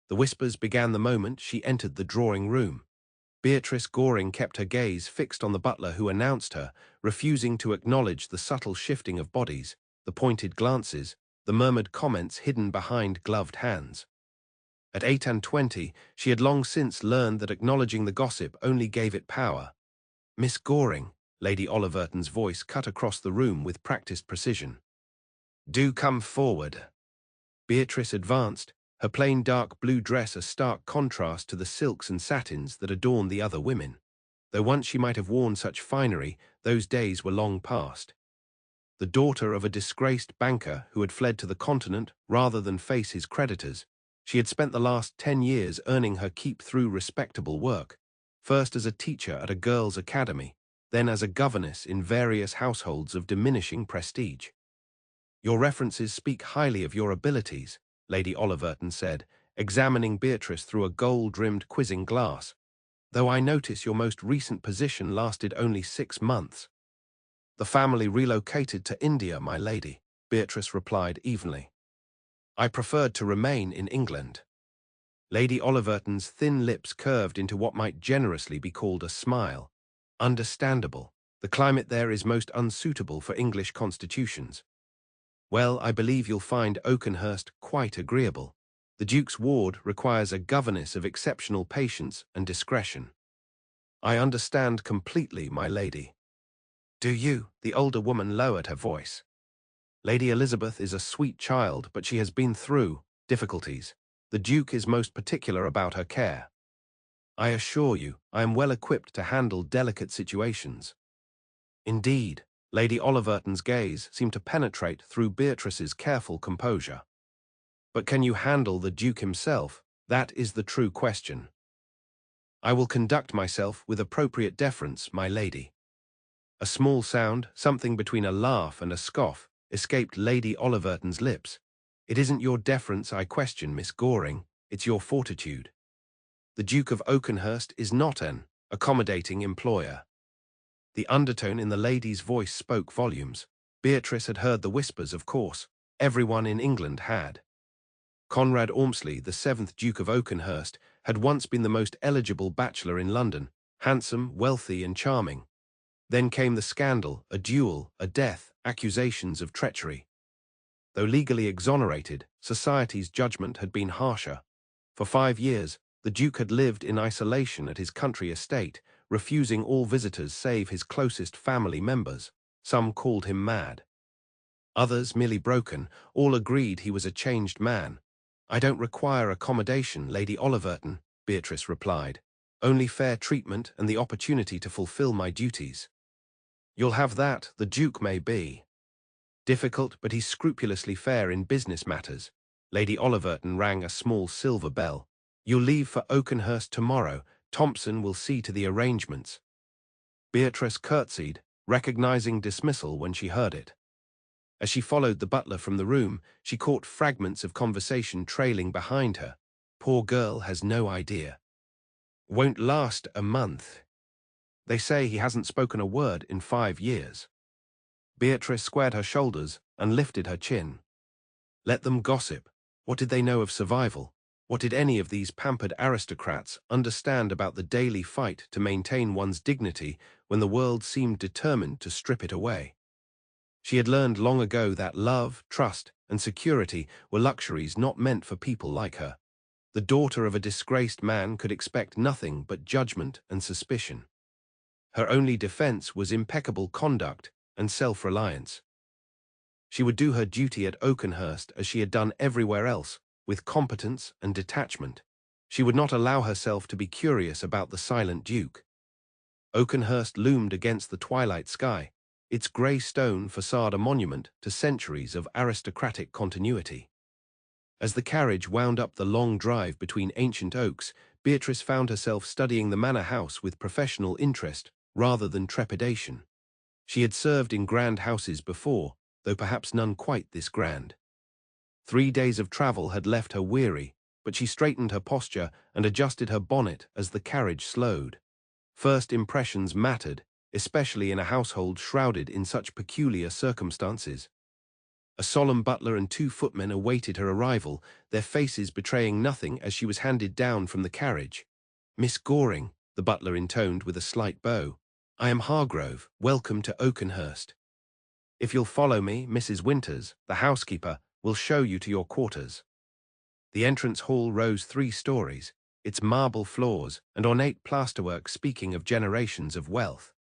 The whispers began the moment she entered the drawing-room. Beatrice Goring kept her gaze fixed on the butler who announced her, refusing to acknowledge the subtle shifting of bodies, the pointed glances, the murmured comments hidden behind gloved hands. At 8:20, she had long since learned that acknowledging the gossip only gave it power. "Miss Goring," Lady Oliverton's voice cut across the room with practiced precision. "Do come forward." Beatrice advanced, her plain dark blue dress a stark contrast to the silks and satins that adorned the other women. Though once she might have worn such finery, those days were long past. The daughter of a disgraced banker who had fled to the continent rather than face his creditors, she had spent the last 10 years earning her keep through respectable work, first as a teacher at a girls' academy, then as a governess in various households of diminishing prestige. "Your references speak highly of your abilities," Lady Oliverton said, examining Beatrice through a gold-rimmed quizzing glass, "though I notice your most recent position lasted only 6 months. "The family relocated to India, my lady," Beatrice replied evenly. "I preferred to remain in England." Lady Oliverton's thin lips curved into what might generously be called a smile. "Understandable. The climate there is most unsuitable for English constitutions. Well, I believe you'll find Oakenhurst quite agreeable. The Duke's ward requires a governess of exceptional patience and discretion." "I understand completely, my lady." "Do you?" The older woman lowered her voice. "Lady Elizabeth is a sweet child, but she has been through difficulties. The Duke is most particular about her care. I assure you, I am well equipped to handle delicate situations." "Indeed." Lady Oliverton's gaze seemed to penetrate through Beatrice's careful composure. "But can you handle the Duke himself? That is the true question." "I will conduct myself with appropriate deference, my lady." A small sound, something between a laugh and a scoff, escaped Lady Oliverton's lips. "It isn't your deference I question, Miss Goring, it's your fortitude. The Duke of Oakenhurst is not an accommodating employer." The undertone in the lady's voice spoke volumes. Beatrice had heard the whispers, of course. Everyone in England had. Conrad Ormsley, the 7th Duke of Oakenhurst, had once been the most eligible bachelor in London, handsome, wealthy, and charming. Then came the scandal, a duel, a death, accusations of treachery. Though legally exonerated, society's judgment had been harsher. For 5 years, the Duke had lived in isolation at his country estate, refusing all visitors save his closest family members. Some called him mad. Others merely broken. All agreed he was a changed man. "I don't require accommodation, Lady Oliverton," Beatrice replied. "Only fair treatment and the opportunity to fulfill my duties." "You'll have that, the Duke may be difficult, but he's scrupulously fair in business matters." Lady Oliverton rang a small silver bell. "You'll leave for Oakenhurst tomorrow. Thompson will see to the arrangements." Beatrice curtsied, recognizing dismissal when she heard it. As she followed the butler from the room, she caught fragments of conversation trailing behind her. "Poor girl has no idea. Won't last a month. They say he hasn't spoken a word in 5 years." Beatrice squared her shoulders and lifted her chin. Let them gossip. What did they know of survival? What did any of these pampered aristocrats understand about the daily fight to maintain one's dignity when the world seemed determined to strip it away? She had learned long ago that love, trust, and security were luxuries not meant for people like her. The daughter of a disgraced man could expect nothing but judgment and suspicion. Her only defense was impeccable conduct and self-reliance. She would do her duty at Oakenhurst as she had done everywhere else, with competence and detachment. She would not allow herself to be curious about the silent Duke. Oakenhurst loomed against the twilight sky, its grey stone facade a monument to centuries of aristocratic continuity. As the carriage wound up the long drive between ancient oaks, Beatrice found herself studying the manor house with professional interest rather than trepidation. She had served in grand houses before, though perhaps none quite this grand. 3 days of travel had left her weary, but she straightened her posture and adjusted her bonnet as the carriage slowed. First impressions mattered, especially in a household shrouded in such peculiar circumstances. A solemn butler and 2 footmen awaited her arrival, their faces betraying nothing as she was handed down from the carriage. "Miss Goring," the butler intoned with a slight bow. "I am Hargrove. Welcome to Oakenhurst. If you'll follow me, Mrs. Winters, the housekeeper, will show you to your quarters." The entrance hall rose 3 stories, its marble floors and ornate plasterwork speaking of generations of wealth.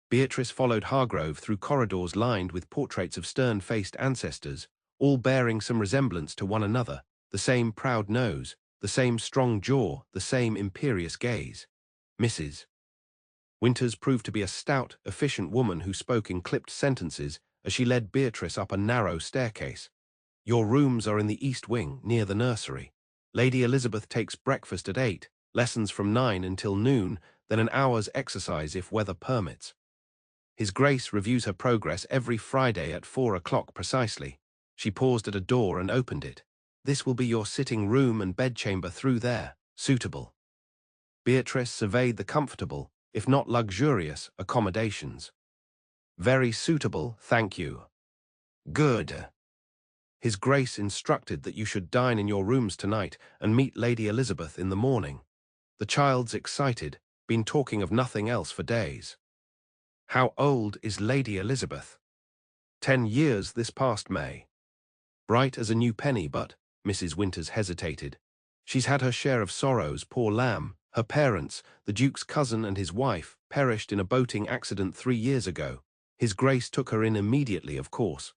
Beatrice followed Hargrove through corridors lined with portraits of stern-faced ancestors, all bearing some resemblance to one another, the same proud nose, the same strong jaw, the same imperious gaze. Mrs. Winters proved to be a stout, efficient woman who spoke in clipped sentences as she led Beatrice up a narrow staircase. "Your rooms are in the east wing, near the nursery. Lady Elizabeth takes breakfast at 8, lessons from 9 until noon, then an hour's exercise if weather permits. His Grace reviews her progress every Friday at 4 o'clock precisely." She paused at a door and opened it. "This will be your sitting room and bedchamber through there. Suitable." Beatrice surveyed the comfortable, if not luxurious, accommodations. "Very suitable, thank you." "Good. His Grace instructed that you should dine in your rooms tonight and meet Lady Elizabeth in the morning. The child's excited, been talking of nothing else for days." "How old is Lady Elizabeth?" 10 years this past May." "Bright as a new penny, but," Mrs. Winters hesitated, "she's had her share of sorrows, poor lamb. Her parents, the Duke's cousin and his wife, perished in a boating accident 3 years ago. His Grace took her in immediately, of course.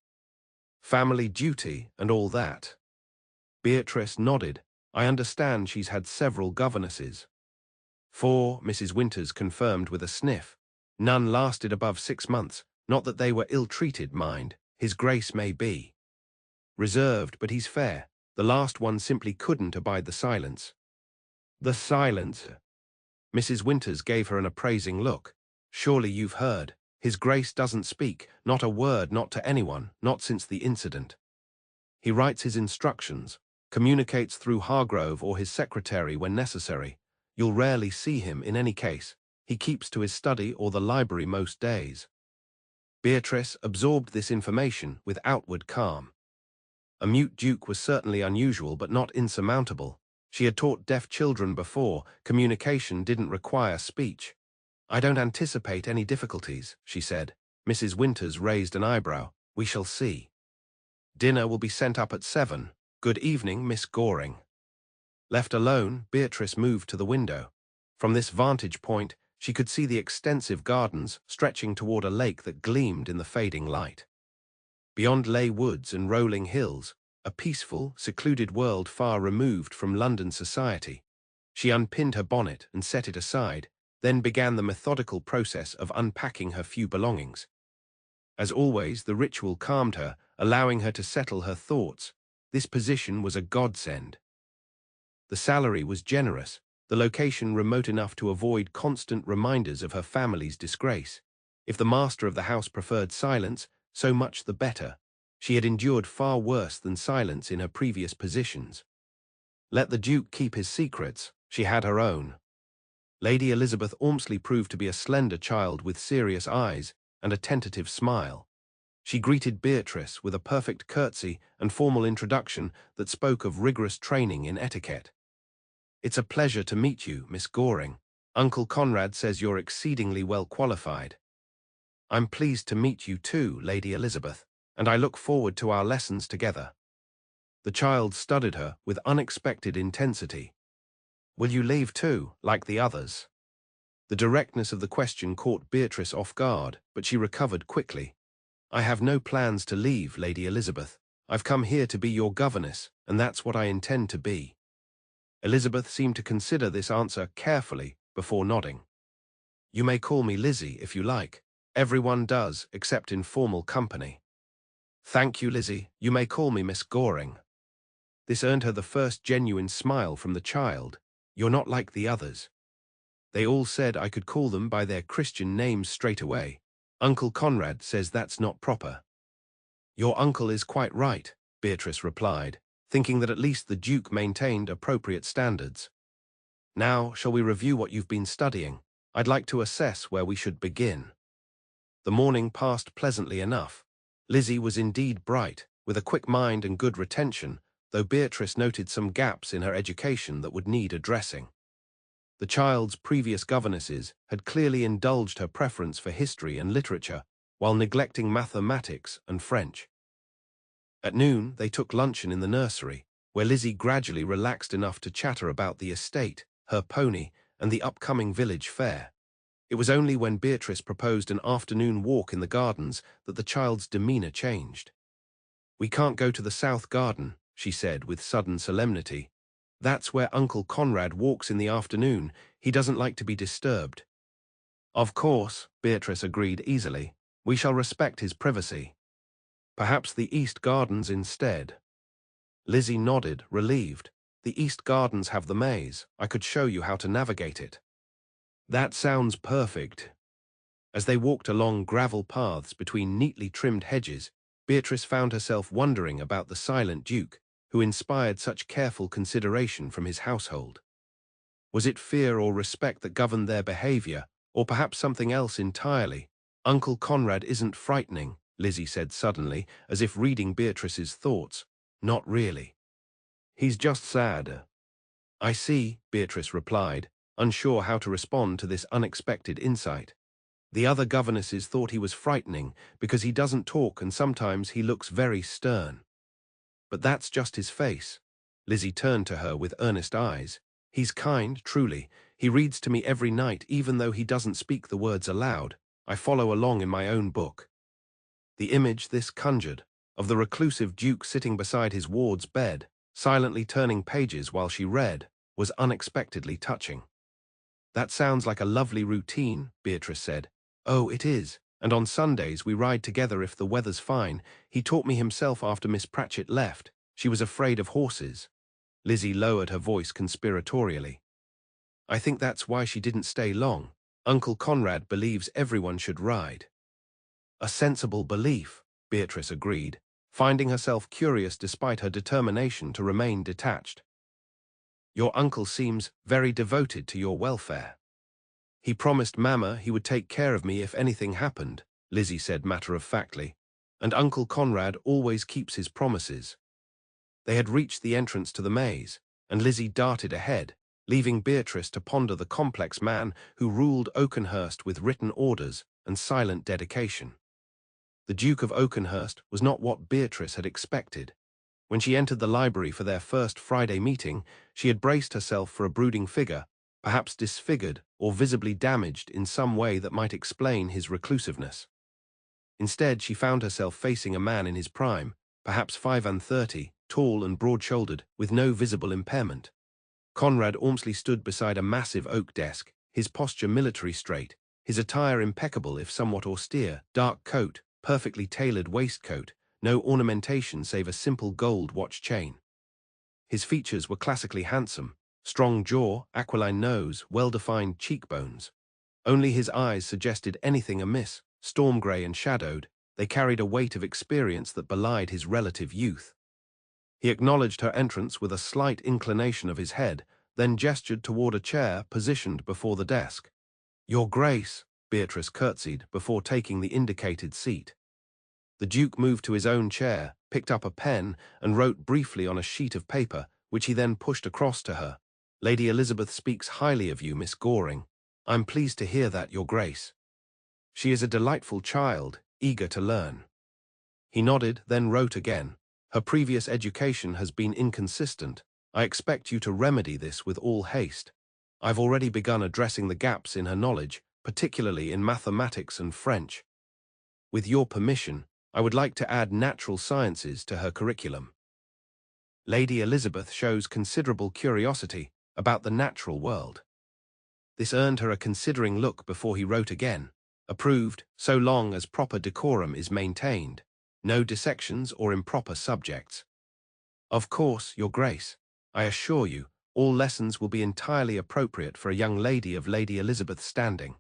Family duty and all that." Beatrice nodded. "I understand she's had several governesses." "4," Mrs. Winters confirmed with a sniff. "None lasted above 6 months. Not that they were ill-treated, mind. His Grace may be reserved, but he's fair. The last one simply couldn't abide the silence." "The silence?" Mrs. Winters gave her an appraising look. "Surely you've heard. His Grace doesn't speak, not a word, not to anyone, not since the incident. He writes his instructions, communicates through Hargrove or his secretary when necessary. You'll rarely see him in any case. He keeps to his study or the library most days." Beatrice absorbed this information with outward calm. A mute duke was certainly unusual but not insurmountable. She had taught deaf children before. Communication didn't require speech. "I don't anticipate any difficulties," she said. Mrs. Winters raised an eyebrow. "We shall see. Dinner will be sent up at 7. Good evening, Miss Goring." Left alone, Beatrice moved to the window. From this vantage point, she could see the extensive gardens stretching toward a lake that gleamed in the fading light. Beyond lay woods and rolling hills, a peaceful, secluded world far removed from London society. She unpinned her bonnet and set it aside, then began the methodical process of unpacking her few belongings. As always, the ritual calmed her, allowing her to settle her thoughts. This position was a godsend. The salary was generous, the location remote enough to avoid constant reminders of her family's disgrace. If the master of the house preferred silence, so much the better. She had endured far worse than silence in her previous positions. Let the Duke keep his secrets, she had her own. Lady Elizabeth Ormsley proved to be a slender child with serious eyes and a tentative smile. She greeted Beatrice with a perfect curtsy and formal introduction that spoke of rigorous training in etiquette. "It's a pleasure to meet you, Miss Goring. Uncle Conrad says you're exceedingly well qualified." "I'm pleased to meet you too, Lady Elizabeth, and I look forward to our lessons together." The child studied her with unexpected intensity. "Will you leave too, like the others?" The directness of the question caught Beatrice off guard, but she recovered quickly. "I have no plans to leave, Lady Elizabeth. I've come here to be your governess, and that's what I intend to be." Elizabeth seemed to consider this answer carefully before nodding. "You may call me Lizzie if you like. Everyone does, except in formal company." "Thank you, Lizzie. You may call me Miss Goring." This earned her the first genuine smile from the child. "You're not like the others. They all said I could call them by their Christian names straight away. Uncle Conrad says that's not proper." "Your uncle is quite right," Beatrice replied, thinking that at least the Duke maintained appropriate standards. "Now, shall we review what you've been studying? I'd like to assess where we should begin." The morning passed pleasantly enough. Lizzie was indeed bright, with a quick mind and good retention, though Beatrice noted some gaps in her education that would need addressing. The child's previous governesses had clearly indulged her preference for history and literature, while neglecting mathematics and French. At noon, they took luncheon in the nursery, where Lizzie gradually relaxed enough to chatter about the estate, her pony, and the upcoming village fair. It was only when Beatrice proposed an afternoon walk in the gardens that the child's demeanor changed. "We can't go to the south garden," she said with sudden solemnity. "That's where Uncle Conrad walks in the afternoon. He doesn't like to be disturbed." "Of course," Beatrice agreed easily. "We shall respect his privacy. Perhaps the east gardens instead." Lizzie nodded, relieved. "The east gardens have the maze. I could show you how to navigate it." "That sounds perfect." As they walked along gravel paths between neatly trimmed hedges, Beatrice found herself wondering about the silent Duke, who inspired such careful consideration from his household. Was it fear or respect that governed their behavior, or perhaps something else entirely? "Uncle Conrad isn't frightening," Lizzie said suddenly, as if reading Beatrice's thoughts. "Not really. He's just sad." "I see," Beatrice replied, unsure how to respond to this unexpected insight. "The other governesses thought he was frightening because he doesn't talk and sometimes he looks very stern." "But that's just his face." Lizzie turned to her with earnest eyes. "He's kind, truly. He reads to me every night even though he doesn't speak the words aloud. I follow along in my own book." The image this conjured, of the reclusive Duke sitting beside his ward's bed, silently turning pages while she read, was unexpectedly touching. "That sounds like a lovely routine," Beatrice said. "Oh, it is. And on Sundays we ride together if the weather's fine. He taught me himself after Miss Pratchett left. She was afraid of horses." Lizzie lowered her voice conspiratorially. "I think that's why she didn't stay long. Uncle Conrad believes everyone should ride." "A sensible belief," Beatrice agreed, finding herself curious despite her determination to remain detached. "Your uncle seems very devoted to your welfare." "He promised Mama he would take care of me if anything happened," Lizzie said matter-of-factly, "and Uncle Conrad always keeps his promises." They had reached the entrance to the maze, and Lizzie darted ahead, leaving Beatrice to ponder the complex man who ruled Oakenhurst with written orders and silent dedication. The Duke of Oakenhurst was not what Beatrice had expected. When she entered the library for their first Friday meeting, she had braced herself for a brooding figure, perhaps disfigured or visibly damaged in some way that might explain his reclusiveness. Instead, she found herself facing a man in his prime, perhaps 35, tall and broad-shouldered, with no visible impairment. Conrad Ormsley stood beside a massive oak desk, his posture military straight, his attire impeccable if somewhat austere, dark coat, perfectly tailored waistcoat, no ornamentation save a simple gold watch chain. His features were classically handsome, strong jaw, aquiline nose, well-defined cheekbones. Only his eyes suggested anything amiss, storm-grey and shadowed. They carried a weight of experience that belied his relative youth. He acknowledged her entrance with a slight inclination of his head, then gestured toward a chair positioned before the desk. "Your Grace," Beatrice curtsied before taking the indicated seat. The Duke moved to his own chair, picked up a pen, and wrote briefly on a sheet of paper, which he then pushed across to her. "Lady Elizabeth speaks highly of you, Miss Goring. I'm pleased to hear that, Your Grace. She is a delightful child, eager to learn." He nodded, then wrote again. "Her previous education has been inconsistent. I expect you to remedy this with all haste. I've already begun addressing the gaps in her knowledge, particularly in mathematics and French. With your permission, I would like to add natural sciences to her curriculum." Lady Elizabeth shows considerable curiosity about the natural world. This earned her a considering look before he wrote again. "Approved, so long as proper decorum is maintained. No dissections or improper subjects." "Of course, Your Grace. I assure you, all lessons will be entirely appropriate for a young lady of Lady Elizabeth's standing."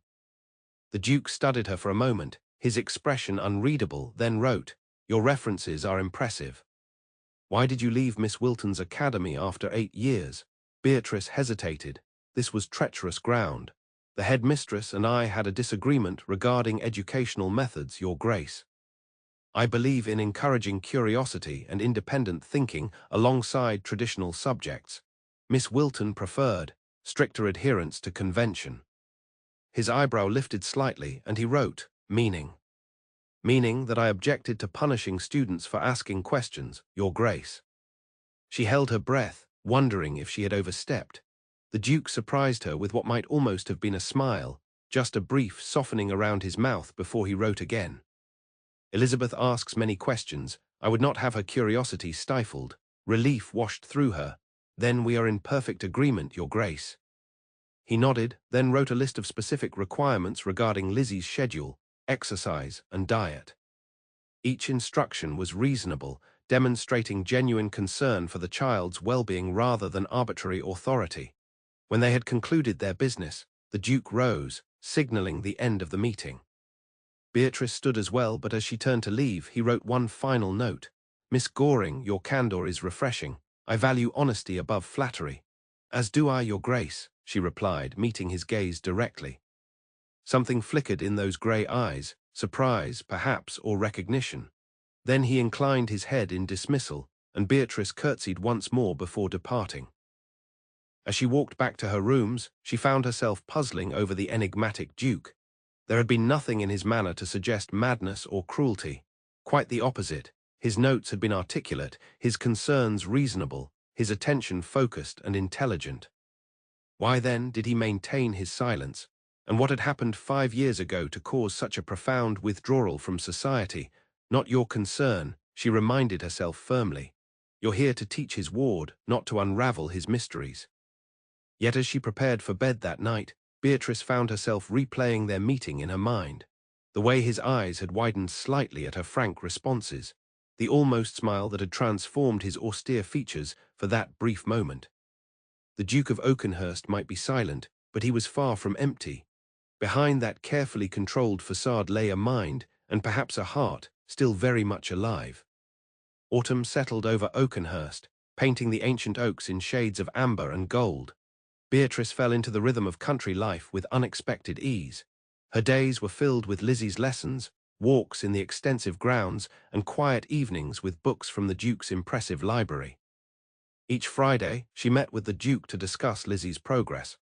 The Duke studied her for a moment, his expression unreadable, then wrote, "Your references are impressive. Why did you leave Miss Wilton's academy after 8 years?" Beatrice hesitated. This was treacherous ground. "The headmistress and I had a disagreement regarding educational methods, Your Grace." I believe in encouraging curiosity and independent thinking alongside traditional subjects. Miss Wilton preferred stricter adherence to convention. His eyebrow lifted slightly, and he wrote, meaning that I objected to punishing students for asking questions, Your Grace. She held her breath, wondering if she had overstepped. The Duke surprised her with what might almost have been a smile, just a brief softening around his mouth before he wrote again. Elizabeth asks many questions. I would not have her curiosity stifled. Relief washed through her. Then we are in perfect agreement, Your Grace. He nodded, then wrote a list of specific requirements regarding Lizzie's schedule, exercise, and diet. Each instruction was reasonable, demonstrating genuine concern for the child's well-being rather than arbitrary authority. When they had concluded their business, the Duke rose, signaling the end of the meeting. Beatrice stood as well, but as she turned to leave, he wrote one final note. Miss Goring, your candour is refreshing. I value honesty above flattery. As do I, Your Grace, she replied, meeting his gaze directly. Something flickered in those grey eyes, surprise, perhaps, or recognition. Then he inclined his head in dismissal, and Beatrice curtsied once more before departing. As she walked back to her rooms, she found herself puzzling over the enigmatic Duke. There had been nothing in his manner to suggest madness or cruelty. Quite the opposite. His notes had been articulate, his concerns reasonable, his attention focused and intelligent. Why then did he maintain his silence? And what had happened 5 years ago to cause such a profound withdrawal from society? Not your concern, she reminded herself firmly. You're here to teach his ward, not to unravel his mysteries. Yet as she prepared for bed that night, Beatrice found herself replaying their meeting in her mind. The way his eyes had widened slightly at her frank responses, the almost smile that had transformed his austere features for that brief moment. The Duke of Oakenhurst might be silent, but he was far from empty. Behind that carefully controlled facade lay a mind, and perhaps a heart, still very much alive. Autumn settled over Oakenhurst, painting the ancient oaks in shades of amber and gold. Beatrice fell into the rhythm of country life with unexpected ease. Her days were filled with Lizzie's lessons, walks in the extensive grounds, and quiet evenings with books from the Duke's impressive library. Each Friday, she met with the Duke to discuss Lizzie's progress.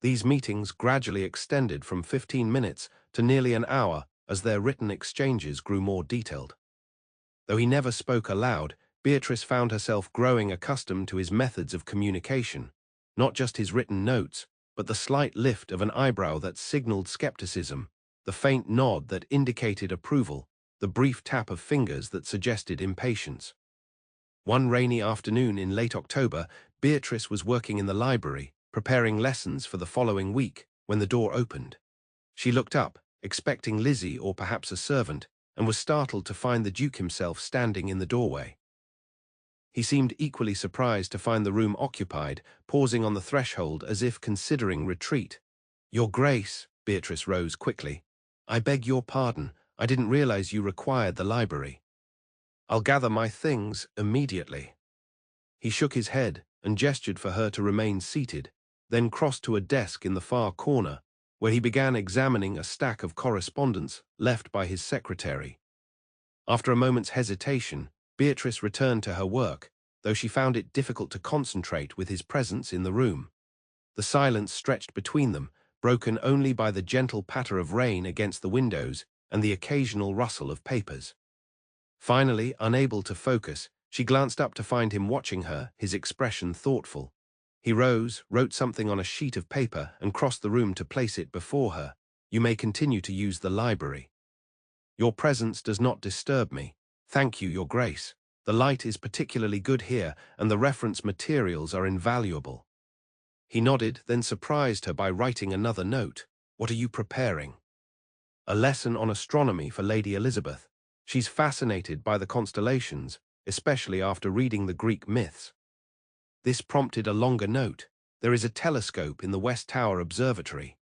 These meetings gradually extended from 15 minutes to nearly an hour as their written exchanges grew more detailed. Though he never spoke aloud, Beatrice found herself growing accustomed to his methods of communication. Not just his written notes, but the slight lift of an eyebrow that signaled skepticism, the faint nod that indicated approval, the brief tap of fingers that suggested impatience. One rainy afternoon in late October, Beatrice was working in the library, preparing lessons for the following week, when the door opened. She looked up, expecting Lizzie or perhaps a servant, and was startled to find the Duke himself standing in the doorway. He seemed equally surprised to find the room occupied, pausing on the threshold as if considering retreat. Your Grace, Beatrice rose quickly. I beg your pardon, I didn't realize you required the library. I'll gather my things immediately. He shook his head and gestured for her to remain seated, then crossed to a desk in the far corner, where he began examining a stack of correspondence left by his secretary. After a moment's hesitation, Beatrice returned to her work, though she found it difficult to concentrate with his presence in the room. The silence stretched between them, broken only by the gentle patter of rain against the windows and the occasional rustle of papers. Finally, unable to focus, she glanced up to find him watching her, his expression thoughtful. He rose, wrote something on a sheet of paper, and crossed the room to place it before her. You may continue to use the library. Your presence does not disturb me. Thank you, Your Grace. The light is particularly good here, and the reference materials are invaluable. He nodded, then surprised her by writing another note. What are you preparing? A lesson on astronomy for Lady Elizabeth. She's fascinated by the constellations, especially after reading the Greek myths. This prompted a longer note. There is a telescope in the West Tower Observatory.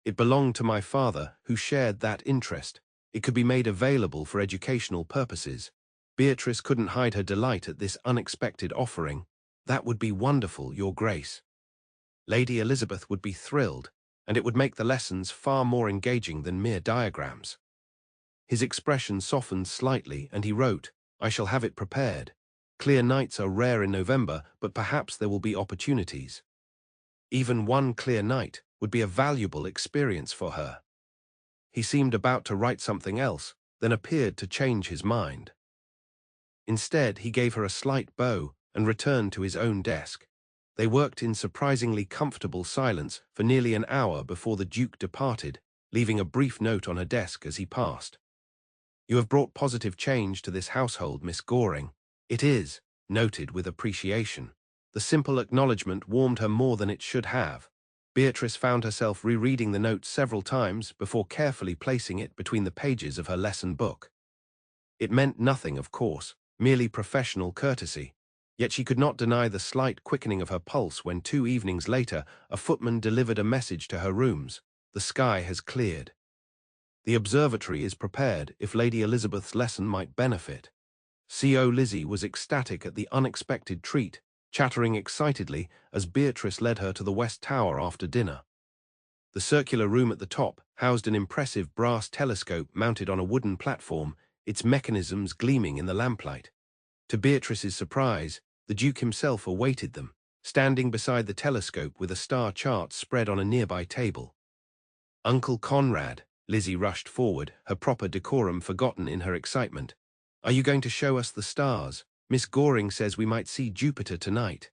It belonged to my father, who shared that interest. It could be made available for educational purposes. Beatrice couldn't hide her delight at this unexpected offering. That would be wonderful, Your Grace. Lady Elizabeth would be thrilled, and it would make the lessons far more engaging than mere diagrams. His expression softened slightly, and he wrote, "I shall have it prepared. Clear nights are rare in November, but perhaps there will be opportunities." Even one clear night would be a valuable experience for her. He seemed about to write something else, then appeared to change his mind. Instead, he gave her a slight bow and returned to his own desk. They worked in surprisingly comfortable silence for nearly an hour before the Duke departed, leaving a brief note on her desk as he passed. "You have brought positive change to this household, Miss Goring." "It is," noted with appreciation. The simple acknowledgement warmed her more than it should have. Beatrice found herself rereading the note several times before carefully placing it between the pages of her lesson book. It meant nothing, of course, merely professional courtesy. Yet she could not deny the slight quickening of her pulse when 2 evenings later a footman delivered a message to her rooms. "The sky has cleared. The observatory is prepared if Lady Elizabeth's lesson might benefit." C.O. Lizzie was ecstatic at the unexpected treat, chattering excitedly as Beatrice led her to the West Tower after dinner. The circular room at the top housed an impressive brass telescope mounted on a wooden platform, its mechanisms gleaming in the lamplight. To Beatrice's surprise, the Duke himself awaited them, standing beside the telescope with a star chart spread on a nearby table. "Uncle Conrad," Lizzie rushed forward, her proper decorum forgotten in her excitement. "Are you going to show us the stars? Miss Goring says we might see Jupiter tonight."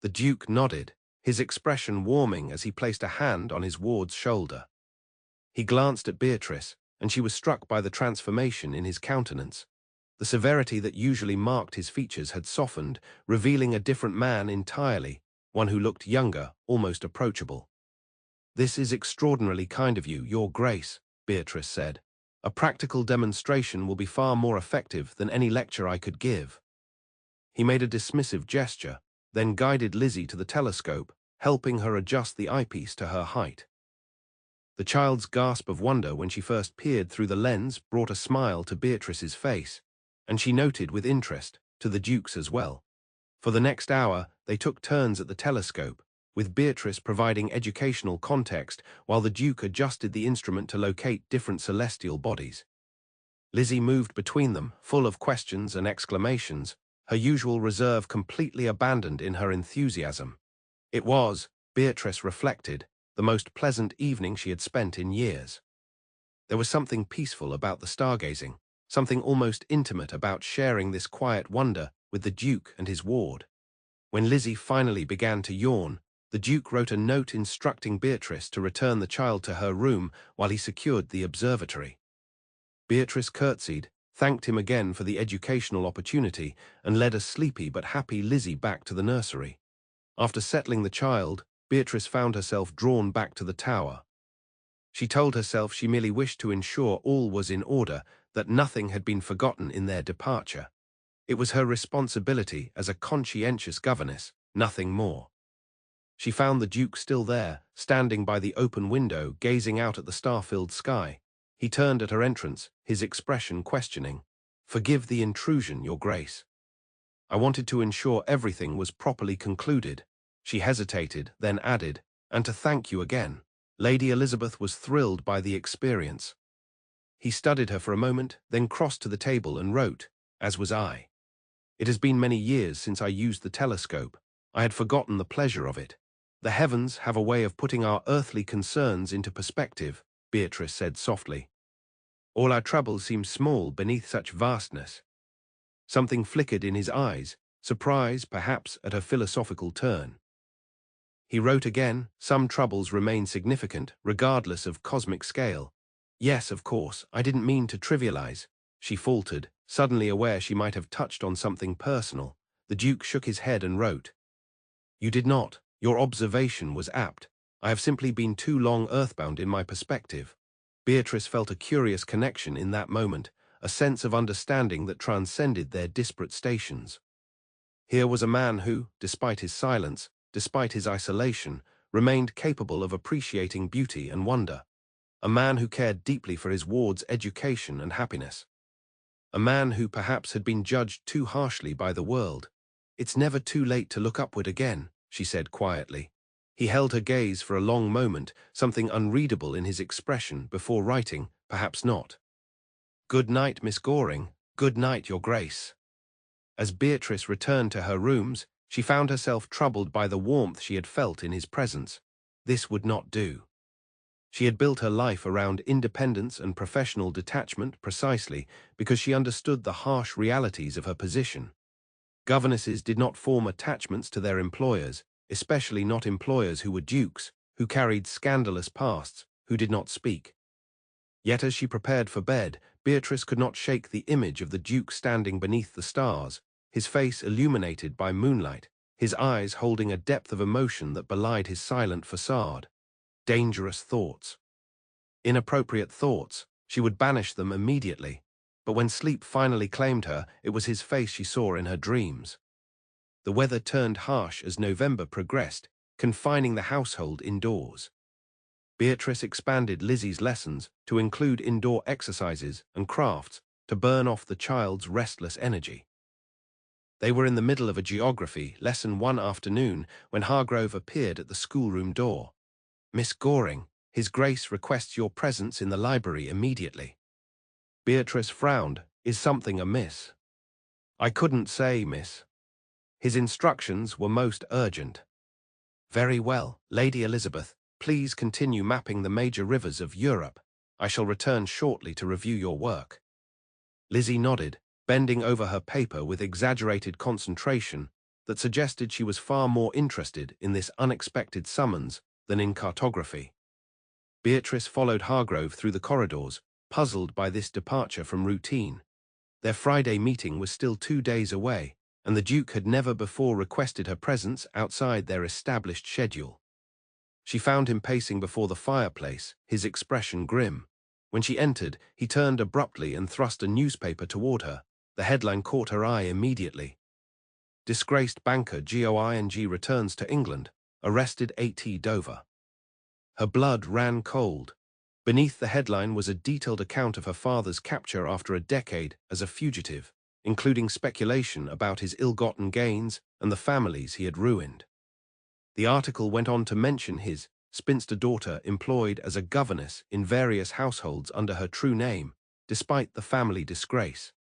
The Duke nodded, his expression warming as he placed a hand on his ward's shoulder. He glanced at Beatrice, and she was struck by the transformation in his countenance. The severity that usually marked his features had softened, revealing a different man entirely, one who looked younger, almost approachable. "This is extraordinarily kind of you, Your Grace," Beatrice said. "A practical demonstration will be far more effective than any lecture I could give." He made a dismissive gesture, then guided Lizzie to the telescope, helping her adjust the eyepiece to her height. The child's gasp of wonder when she first peered through the lens brought a smile to Beatrice's face, and she noted with interest, to the Duke's as well. For the next hour, they took turns at the telescope, with Beatrice providing educational context while the Duke adjusted the instrument to locate different celestial bodies. Lizzie moved between them, full of questions and exclamations, her usual reserve completely abandoned in her enthusiasm. It was, Beatrice reflected, the most pleasant evening she had spent in years. There was something peaceful about the stargazing, something almost intimate about sharing this quiet wonder with the Duke and his ward. When Lizzie finally began to yawn, the Duke wrote a note instructing Beatrice to return the child to her room while he secured the observatory. Beatrice curtsied, thanked him again for the educational opportunity, and led a sleepy but happy Lizzie back to the nursery. After settling the child, Beatrice found herself drawn back to the tower. She told herself she merely wished to ensure all was in order, that nothing had been forgotten in their departure. It was her responsibility as a conscientious governess, nothing more. She found the Duke still there, standing by the open window, gazing out at the star-filled sky. He turned at her entrance, his expression questioning. "Forgive the intrusion, Your Grace. I wanted to ensure everything was properly concluded." She hesitated, then added, "And to thank you again." Lady Elizabeth was thrilled by the experience. He studied her for a moment, then crossed to the table and wrote, "As was I. It has been many years since I used the telescope. I had forgotten the pleasure of it. The heavens have a way of putting our earthly concerns into perspective," Beatrice said softly. "All our troubles seem small beneath such vastness." Something flickered in his eyes, surprise perhaps at her philosophical turn. He wrote again, "Some troubles remain significant, regardless of cosmic scale." "Yes, of course, I didn't mean to trivialize," she faltered, suddenly aware she might have touched on something personal. The Duke shook his head and wrote, "You did not. Your observation was apt. I have simply been too long earthbound in my perspective." Beatrice felt a curious connection in that moment, a sense of understanding that transcended their disparate stations. Here was a man who, despite his silence, despite his isolation, remained capable of appreciating beauty and wonder. A man who cared deeply for his ward's education and happiness. A man who perhaps had been judged too harshly by the world. "It's never too late to look upward again," she said quietly. He held her gaze for a long moment, something unreadable in his expression before writing, "Perhaps not." Good night, Miss Goring. Good night, Your Grace. As Beatrice returned to her rooms, she found herself troubled by the warmth she had felt in his presence. This would not do. She had built her life around independence and professional detachment precisely because she understood the harsh realities of her position. Governesses did not form attachments to their employers, especially not employers who were dukes, who carried scandalous pasts, who did not speak. Yet as she prepared for bed, Beatrice could not shake the image of the Duke standing beneath the stars, his face illuminated by moonlight, his eyes holding a depth of emotion that belied his silent facade. Dangerous thoughts. Inappropriate thoughts. She would banish them immediately. But when sleep finally claimed her, it was his face she saw in her dreams. The weather turned harsh as November progressed, confining the household indoors. Beatrice expanded Lizzie's lessons to include indoor exercises and crafts to burn off the child's restless energy. They were in the middle of a geography lesson one afternoon when Hargrove appeared at the schoolroom door. "Miss Goring, His Grace requests your presence in the library immediately." Beatrice frowned. "Is something amiss?" "I couldn't say, miss." His instructions were most urgent. "Very well, Lady Elizabeth. Please continue mapping the major rivers of Europe. I shall return shortly to review your work." Lizzie nodded, bending over her paper with exaggerated concentration that suggested she was far more interested in this unexpected summons than in cartography. Beatrice followed Hargrove through the corridors, puzzled by this departure from routine. Their Friday meeting was still 2 days away, and the Duke had never before requested her presence outside their established schedule. She found him pacing before the fireplace, his expression grim. When she entered, he turned abruptly and thrust a newspaper toward her. The headline caught her eye immediately. "Disgraced banker Going returns to England. Arrested at Dover." Her blood ran cold. Beneath the headline was a detailed account of her father's capture after a decade as a fugitive, including speculation about his ill-gotten gains and the families he had ruined. The article went on to mention his spinster daughter employed as a governess in various households under her true name, despite the family disgrace.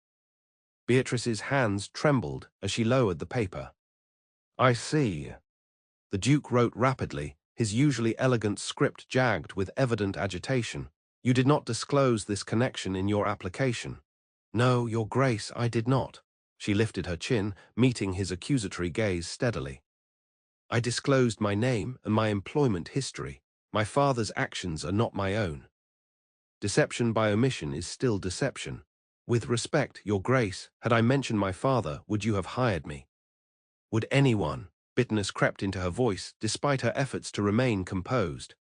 Beatrice's hands trembled as she lowered the paper. "I see." The Duke wrote rapidly, his usually elegant script jagged with evident agitation. "You did not disclose this connection in your application." "No, Your Grace, I did not." She lifted her chin, meeting his accusatory gaze steadily. "I disclosed my name and my employment history. My father's actions are not my own." Deception by omission is still deception. "With respect, Your Grace, had I mentioned my father, would you have hired me?" "Would anyone?" Bitterness crept into her voice, despite her efforts to remain composed.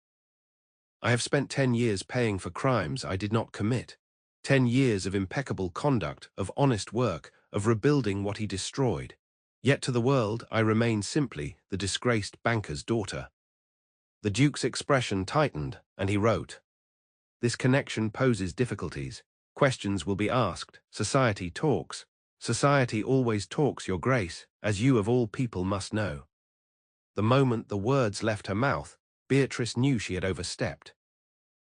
"I have spent 10 years paying for crimes I did not commit. 10 years of impeccable conduct, of honest work, of rebuilding what he destroyed. Yet to the world I remain simply the disgraced banker's daughter." The Duke's expression tightened, and he wrote, "This connection poses difficulties. Questions will be asked. Society talks. Society always talks, Your Grace, as you of all people must know." The moment the words left her mouth, Beatrice knew she had overstepped.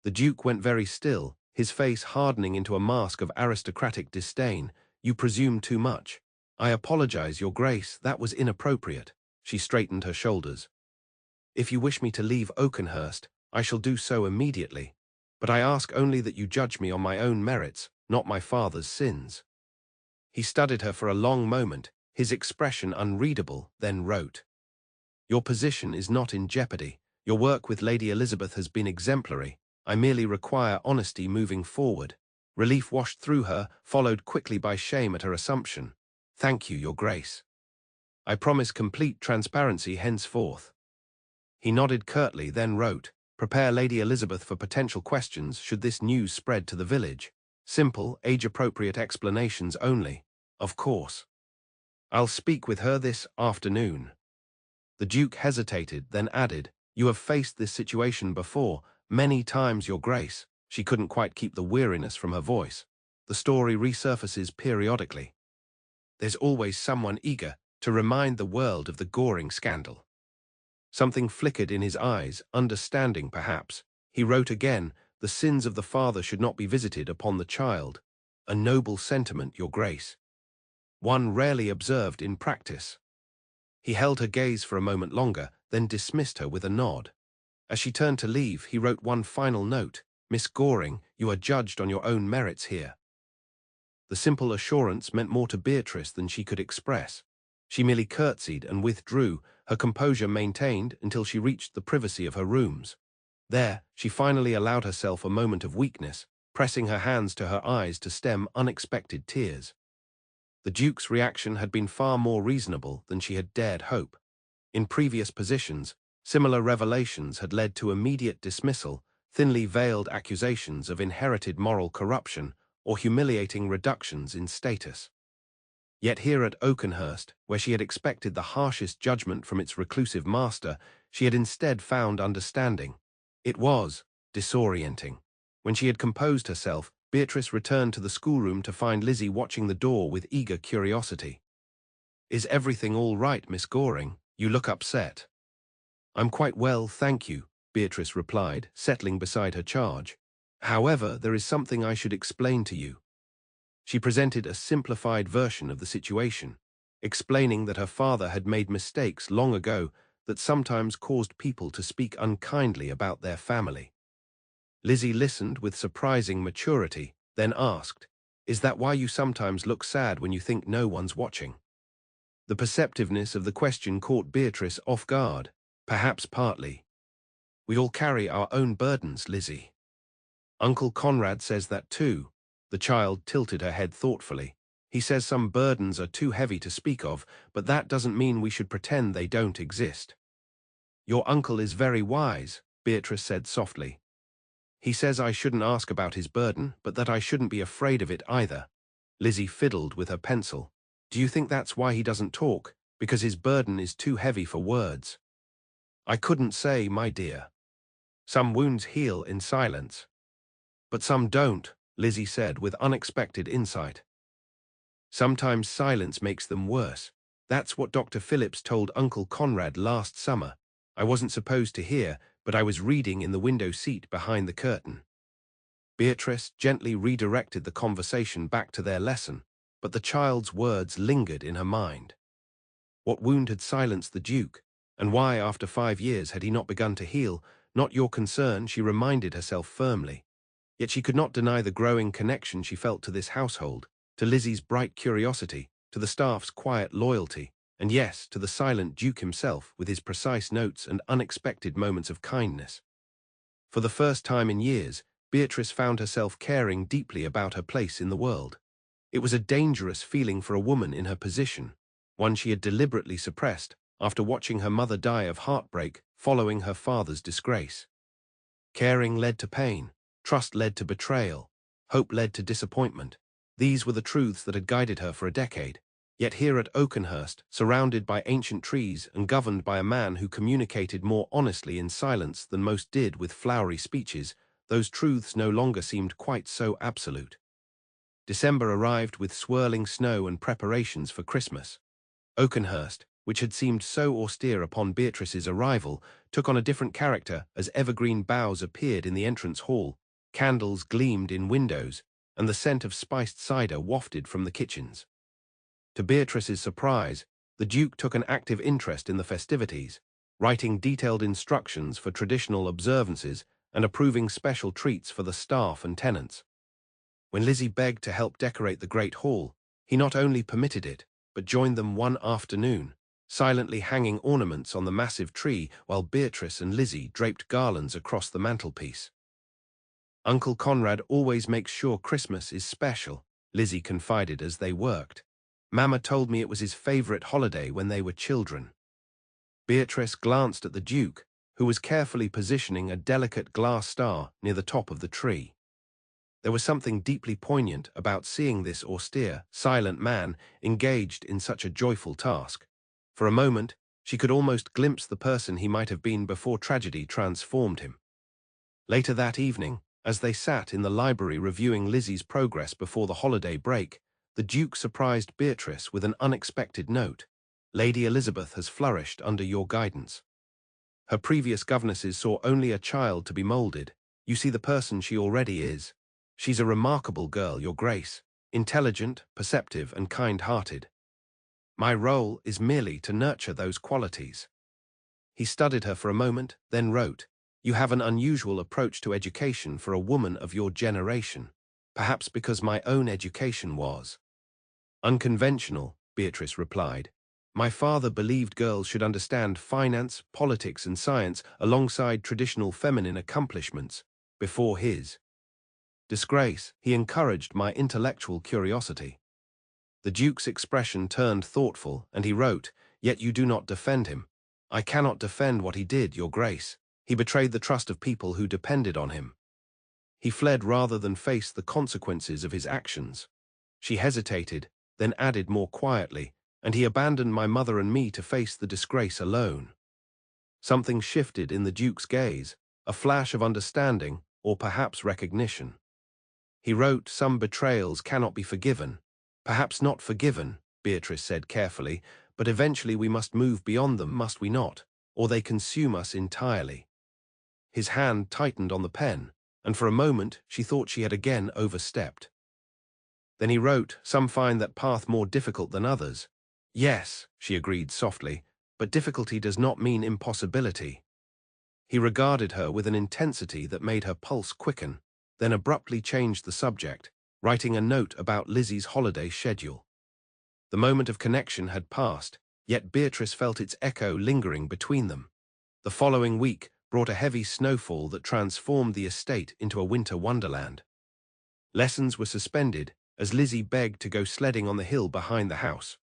The Duke went very still, his face hardening into a mask of aristocratic disdain. "You presume too much." "I apologize, Your Grace, that was inappropriate." She straightened her shoulders. "If you wish me to leave Oakenhurst, I shall do so immediately. But I ask only that you judge me on my own merits, not my father's sins." He studied her for a long moment, his expression unreadable, then wrote, "Your position is not in jeopardy. Your work with Lady Elizabeth has been exemplary. I merely require honesty moving forward." Relief washed through her, followed quickly by shame at her assumption. "Thank you, Your Grace. I promise complete transparency henceforth." He nodded curtly, then wrote, "Prepare Lady Elizabeth for potential questions should this news spread to the village. Simple, age-appropriate explanations only. Of course. I'll speak with her this afternoon." The Duke hesitated, then added, "You have faced this situation before, many times, Your Grace." She couldn't quite keep the weariness from her voice. "The story resurfaces periodically. There's always someone eager to remind the world of the Goring scandal." Something flickered in his eyes, understanding perhaps. He wrote again, "The sins of the father should not be visited upon the child." A noble sentiment, Your Grace. One rarely observed in practice. He held her gaze for a moment longer, then dismissed her with a nod. As she turned to leave, he wrote one final note. Miss Goring, you are judged on your own merits here. The simple assurance meant more to Beatrice than she could express. She merely curtsied and withdrew, her composure maintained until she reached the privacy of her rooms. There, she finally allowed herself a moment of weakness, pressing her hands to her eyes to stem unexpected tears. The Duke's reaction had been far more reasonable than she had dared hope. In previous positions, similar revelations had led to immediate dismissal, thinly veiled accusations of inherited moral corruption, or humiliating reductions in status. Yet here at Oakenhurst, where she had expected the harshest judgment from its reclusive master, she had instead found understanding. It was disorienting. When she had composed herself, Beatrice returned to the schoolroom to find Lizzie watching the door with eager curiosity. "Is everything all right, Miss Goring? You look upset." "I'm quite well, thank you," Beatrice replied, settling beside her charge. "However, there is something I should explain to you." She presented a simplified version of the situation, explaining that her father had made mistakes long ago that sometimes caused people to speak unkindly about their family. Lizzie listened with surprising maturity, then asked, "Is that why you sometimes look sad when you think no one's watching?" The perceptiveness of the question caught Beatrice off guard. "Perhaps partly. We all carry our own burdens, Lizzie." "Uncle Conrad says that too." The child tilted her head thoughtfully. "He says some burdens are too heavy to speak of, but that doesn't mean we should pretend they don't exist." "Your uncle is very wise," Beatrice said softly. "He says I shouldn't ask about his burden, but that I shouldn't be afraid of it either." Lizzie fiddled with her pencil. "Do you think that's why he doesn't talk? Because his burden is too heavy for words?" "I couldn't say, my dear. Some wounds heal in silence." "But some don't," Lizzie said with unexpected insight. "Sometimes silence makes them worse. That's what Dr. Phillips told Uncle Conrad last summer. I wasn't supposed to hear, but I was reading in the window seat behind the curtain." Beatrice gently redirected the conversation back to their lesson, but the child's words lingered in her mind. What wound had silenced the Duke, and why, after 5 years, had he not begun to heal? Not your concern, she reminded herself firmly. Yet she could not deny the growing connection she felt to this household, to Lizzie's bright curiosity, to the staff's quiet loyalty, and yes, to the silent Duke himself with his precise notes and unexpected moments of kindness. For the first time in years, Beatrice found herself caring deeply about her place in the world. It was a dangerous feeling for a woman in her position, one she had deliberately suppressed after watching her mother die of heartbreak following her father's disgrace. Caring led to pain, trust led to betrayal, hope led to disappointment. These were the truths that had guided her for a decade. Yet here at Oakenhurst, surrounded by ancient trees and governed by a man who communicated more honestly in silence than most did with flowery speeches, those truths no longer seemed quite so absolute. December arrived with swirling snow and preparations for Christmas. Oakenhurst, which had seemed so austere upon Beatrice's arrival, took on a different character as evergreen boughs appeared in the entrance hall, candles gleamed in windows, and the scent of spiced cider wafted from the kitchens. To Beatrice's surprise, the Duke took an active interest in the festivities, writing detailed instructions for traditional observances and approving special treats for the staff and tenants. When Lizzie begged to help decorate the Great Hall, he not only permitted it, but joined them one afternoon, silently hanging ornaments on the massive tree while Beatrice and Lizzie draped garlands across the mantelpiece. "Uncle Conrad always makes sure Christmas is special," Lizzie confided as they worked. "Mama told me it was his favorite holiday when they were children." Beatrice glanced at the Duke, who was carefully positioning a delicate glass star near the top of the tree. There was something deeply poignant about seeing this austere, silent man engaged in such a joyful task. For a moment, she could almost glimpse the person he might have been before tragedy transformed him. Later that evening, as they sat in the library reviewing Lizzie's progress before the holiday break, the Duke surprised Beatrice with an unexpected note. "Lady Elizabeth has flourished under your guidance. Her previous governesses saw only a child to be moulded. You see the person she already is. She's a remarkable girl, Your Grace." intelligent, perceptive, and kind-hearted. My role is merely to nurture those qualities. He studied her for a moment, then wrote, "You have an unusual approach to education for a woman of your generation, perhaps because my own education was unconventional," Beatrice replied. "My father believed girls should understand finance, politics, and science alongside traditional feminine accomplishments. Before his disgrace, he encouraged my intellectual curiosity." The Duke's expression turned thoughtful, and he wrote, "Yet you do not defend him." "I cannot defend what he did, Your Grace. He betrayed the trust of people who depended on him. He fled rather than face the consequences of his actions." She hesitated, then added more quietly, "And he abandoned my mother and me to face the disgrace alone." Something shifted in the Duke's gaze, a flash of understanding, or perhaps recognition. He wrote, "Some betrayals cannot be forgiven." "Perhaps not forgiven," Beatrice said carefully, "but eventually we must move beyond them, must we not? Or they consume us entirely." His hand tightened on the pen, and for a moment she thought she had again overstepped. Then he wrote, "Some find that path more difficult than others." "Yes," she agreed softly, "but difficulty does not mean impossibility." He regarded her with an intensity that made her pulse quicken, then abruptly changed the subject, writing a note about Lizzie's holiday schedule. The moment of connection had passed, yet Beatrice felt its echo lingering between them. The following week brought a heavy snowfall that transformed the estate into a winter wonderland. Lessons were suspended as Lizzie begged to go sledding on the hill behind the house.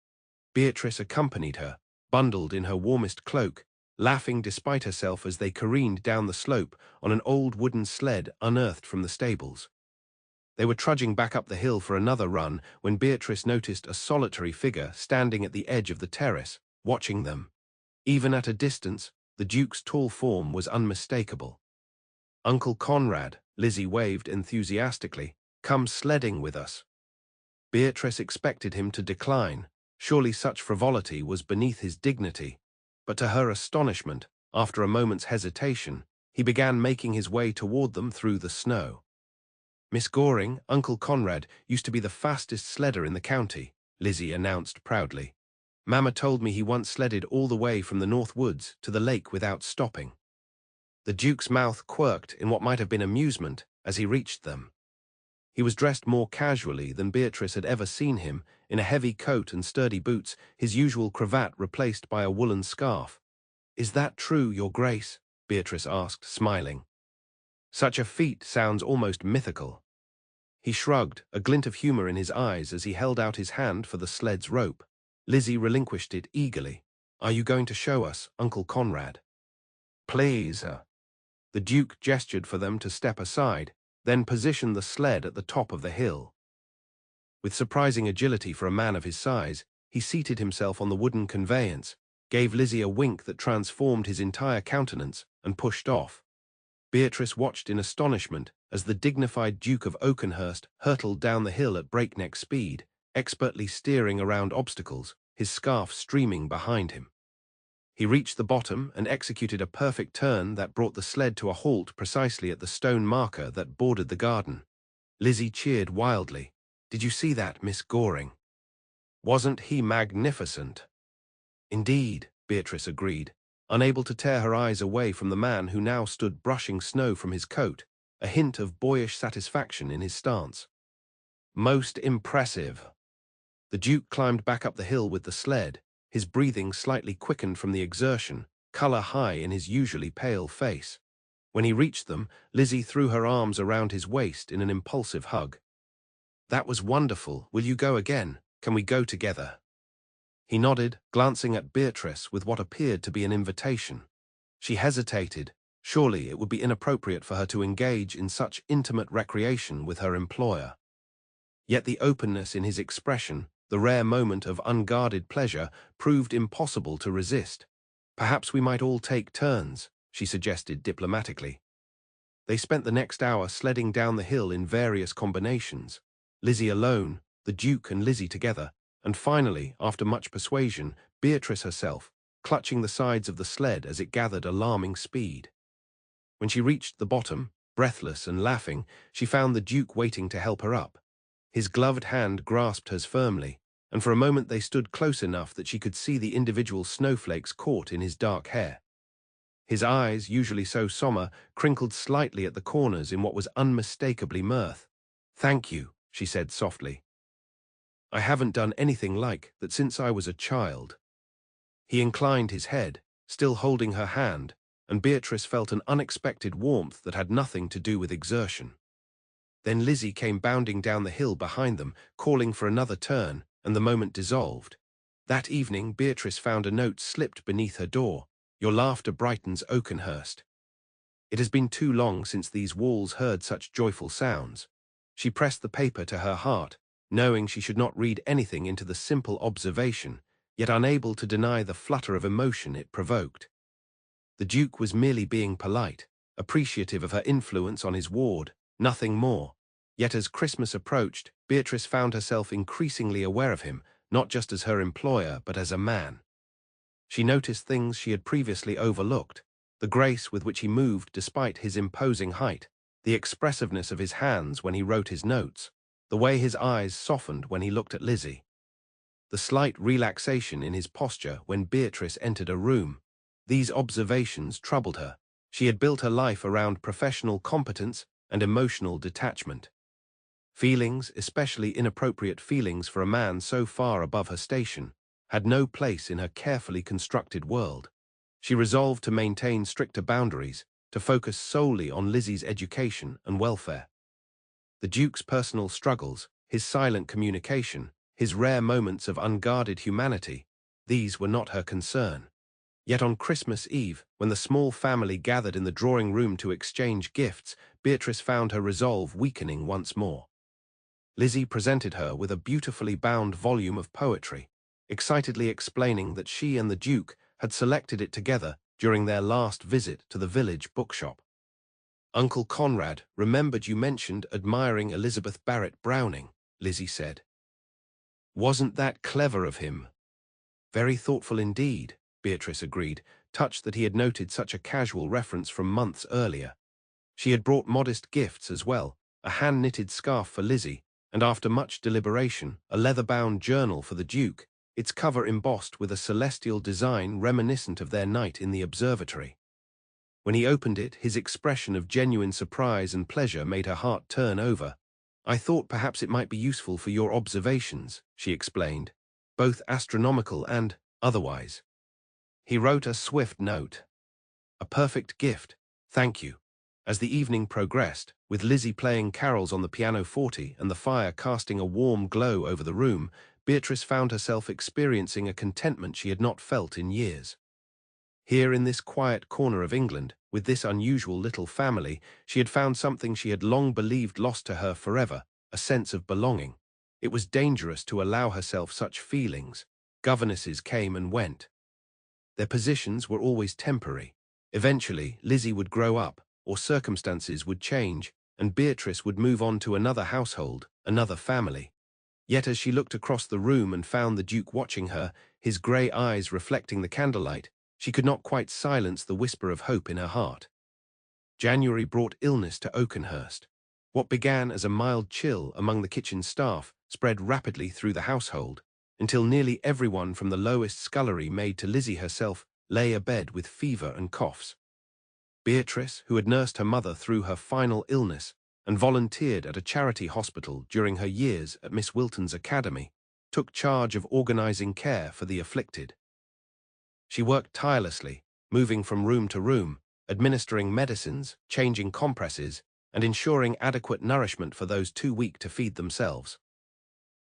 Beatrice accompanied her, bundled in her warmest cloak, laughing despite herself as they careened down the slope on an old wooden sled unearthed from the stables. They were trudging back up the hill for another run when Beatrice noticed a solitary figure standing at the edge of the terrace, watching them. Even at a distance, the Duke's tall form was unmistakable. "Uncle Conrad," Lizzie waved enthusiastically, "come sledding with us." Beatrice expected him to decline. Surely such frivolity was beneath his dignity. But to her astonishment, after a moment's hesitation, he began making his way toward them through the snow. "Miss Goring, Uncle Conrad, used to be the fastest sledder in the county," Lizzie announced proudly. "Mamma told me he once sledded all the way from the North Woods to the lake without stopping." The Duke's mouth quirked in what might have been amusement as he reached them. He was dressed more casually than Beatrice had ever seen him, in a heavy coat and sturdy boots, his usual cravat replaced by a woolen scarf. "Is that true, Your Grace?" Beatrice asked, smiling. "Such a feat sounds almost mythical." He shrugged, a glint of humor in his eyes as he held out his hand for the sled's rope. Lizzie relinquished it eagerly. "Are you going to show us, Uncle Conrad?" "Please." The Duke gestured for them to step aside, then positioned the sled at the top of the hill. With surprising agility for a man of his size, he seated himself on the wooden conveyance, gave Lizzie a wink that transformed his entire countenance, and pushed off. Beatrice watched in astonishment as the dignified Duke of Oakenhurst hurtled down the hill at breakneck speed, expertly steering around obstacles, his scarf streaming behind him. He reached the bottom and executed a perfect turn that brought the sled to a halt precisely at the stone marker that bordered the garden. Lizzie cheered wildly. "Did you see that, Miss Goring? Wasn't he magnificent?" "Indeed," Beatrice agreed, unable to tear her eyes away from the man who now stood brushing snow from his coat, a hint of boyish satisfaction in his stance. "Most impressive." The Duke climbed back up the hill with the sled, his breathing slightly quickened from the exertion, color high in his usually pale face. When he reached them, Lizzie threw her arms around his waist in an impulsive hug. "That was wonderful. Will you go again? Can we go together?" He nodded, glancing at Beatrice with what appeared to be an invitation. She hesitated. Surely it would be inappropriate for her to engage in such intimate recreation with her employer. Yet the openness in his expression, the rare moment of unguarded pleasure, proved impossible to resist. "Perhaps we might all take turns," she suggested diplomatically. They spent the next hour sledding down the hill in various combinations. Lizzie alone, the Duke and Lizzie together, and finally, after much persuasion, Beatrice herself, clutching the sides of the sled as it gathered alarming speed. When she reached the bottom, breathless and laughing, she found the Duke waiting to help her up. His gloved hand grasped hers firmly, and for a moment they stood close enough that she could see the individual snowflakes caught in his dark hair. His eyes, usually so somber, crinkled slightly at the corners in what was unmistakably mirth. "Thank you," she said softly. "I haven't done anything like that since I was a child." He inclined his head, still holding her hand, and Beatrice felt an unexpected warmth that had nothing to do with exertion. Then Lizzie came bounding down the hill behind them, calling for another turn, and the moment dissolved. That evening Beatrice found a note slipped beneath her door. "Your laughter brightens Oakenhurst." It has been too long since these walls heard such joyful sounds. She pressed the paper to her heart, knowing she should not read anything into the simple observation, yet unable to deny the flutter of emotion it provoked. The Duke was merely being polite, appreciative of her influence on his ward, nothing more. Yet as Christmas approached, Beatrice found herself increasingly aware of him, not just as her employer, but as a man. She noticed things she had previously overlooked: the grace with which he moved despite his imposing height, the expressiveness of his hands when he wrote his notes, the way his eyes softened when he looked at Lizzie, the slight relaxation in his posture when Beatrice entered a room. These observations troubled her. She had built her life around professional competence and emotional detachment. Feelings, especially inappropriate feelings for a man so far above her station, had no place in her carefully constructed world. She resolved to maintain stricter boundaries, to focus solely on Lizzie's education and welfare. The Duke's personal struggles, his silent communication, his rare moments of unguarded humanity, these were not her concern. Yet on Christmas Eve, when the small family gathered in the drawing room to exchange gifts, Beatrice found her resolve weakening once more. Lizzie presented her with a beautifully bound volume of poetry, excitedly explaining that she and the Duke had selected it together during their last visit to the village bookshop. "Uncle Conrad remembered you mentioned admiring Elizabeth Barrett Browning," Lizzie said. "Wasn't that clever of him?" "Very thoughtful indeed," Beatrice agreed, touched that he had noted such a casual reference from months earlier. She had brought modest gifts as well, a hand-knitted scarf for Lizzie, and after much deliberation, a leather-bound journal for the Duke, its cover embossed with a celestial design reminiscent of their night in the observatory. When he opened it, his expression of genuine surprise and pleasure made her heart turn over. "I thought perhaps it might be useful for your observations," she explained, "both astronomical and otherwise." He wrote a swift note. "A perfect gift, thank you." As the evening progressed, with Lizzie playing carols on the pianoforte and the fire casting a warm glow over the room, Beatrice found herself experiencing a contentment she had not felt in years. Here in this quiet corner of England, with this unusual little family, she had found something she had long believed lost to her forever, a sense of belonging. It was dangerous to allow herself such feelings. Governesses came and went. Their positions were always temporary. Eventually, Lizzie would grow up, or circumstances would change, and Beatrice would move on to another household, another family. Yet as she looked across the room and found the Duke watching her, his grey eyes reflecting the candlelight, she could not quite silence the whisper of hope in her heart. January brought illness to Oakenhurst. What began as a mild chill among the kitchen staff spread rapidly through the household, until nearly everyone from the lowest scullery maid to Lizzie herself lay abed with fever and coughs. Beatrice, who had nursed her mother through her final illness and volunteered at a charity hospital during her years at Miss Wilton's academy, took charge of organizing care for the afflicted. She worked tirelessly, moving from room to room, administering medicines, changing compresses, and ensuring adequate nourishment for those too weak to feed themselves.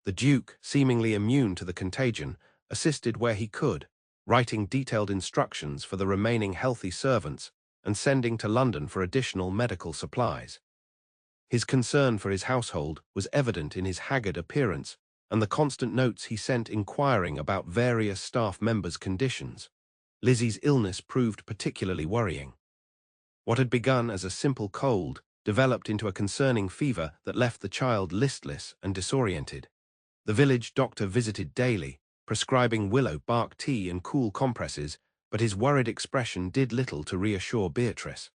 The Duke, seemingly immune to the contagion, assisted where he could, writing detailed instructions for the remaining healthy servants and sending to London for additional medical supplies. His concern for his household was evident in his haggard appearance and the constant notes he sent inquiring about various staff members' conditions. Lizzie's illness proved particularly worrying. What had begun as a simple cold developed into a concerning fever that left the child listless and disoriented. The village doctor visited daily, prescribing willow bark tea and cool compresses, but his worried expression did little to reassure Beatrice.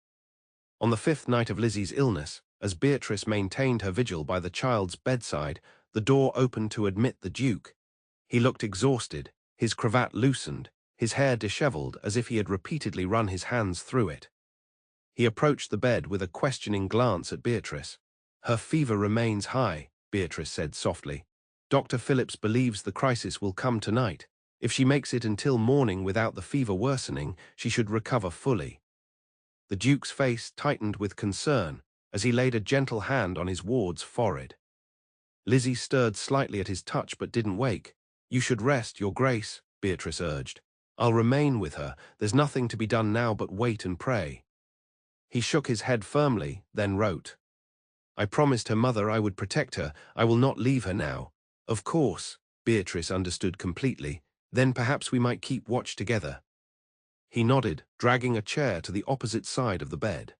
On the 5th night of Lizzie's illness, as Beatrice maintained her vigil by the child's bedside, The door opened to admit the Duke. He looked exhausted, his cravat loosened, his hair disheveled as if he had repeatedly run his hands through it. He approached the bed with a questioning glance at Beatrice. "Her fever remains high," Beatrice said softly. "Dr. Phillips believes the crisis will come tonight. If she makes it until morning without the fever worsening, she should recover fully." The Duke's face tightened with concern as he laid a gentle hand on his ward's forehead. Lizzie stirred slightly at his touch but didn't wake. "You should rest, Your Grace," Beatrice urged. "I'll remain with her. There's nothing to be done now but wait and pray." He shook his head firmly, then wrote, "I promised her mother I would protect her. I will not leave her now." "Of course," Beatrice understood completely. "Then perhaps we might keep watch together." He nodded, dragging a chair to the opposite side of the bed.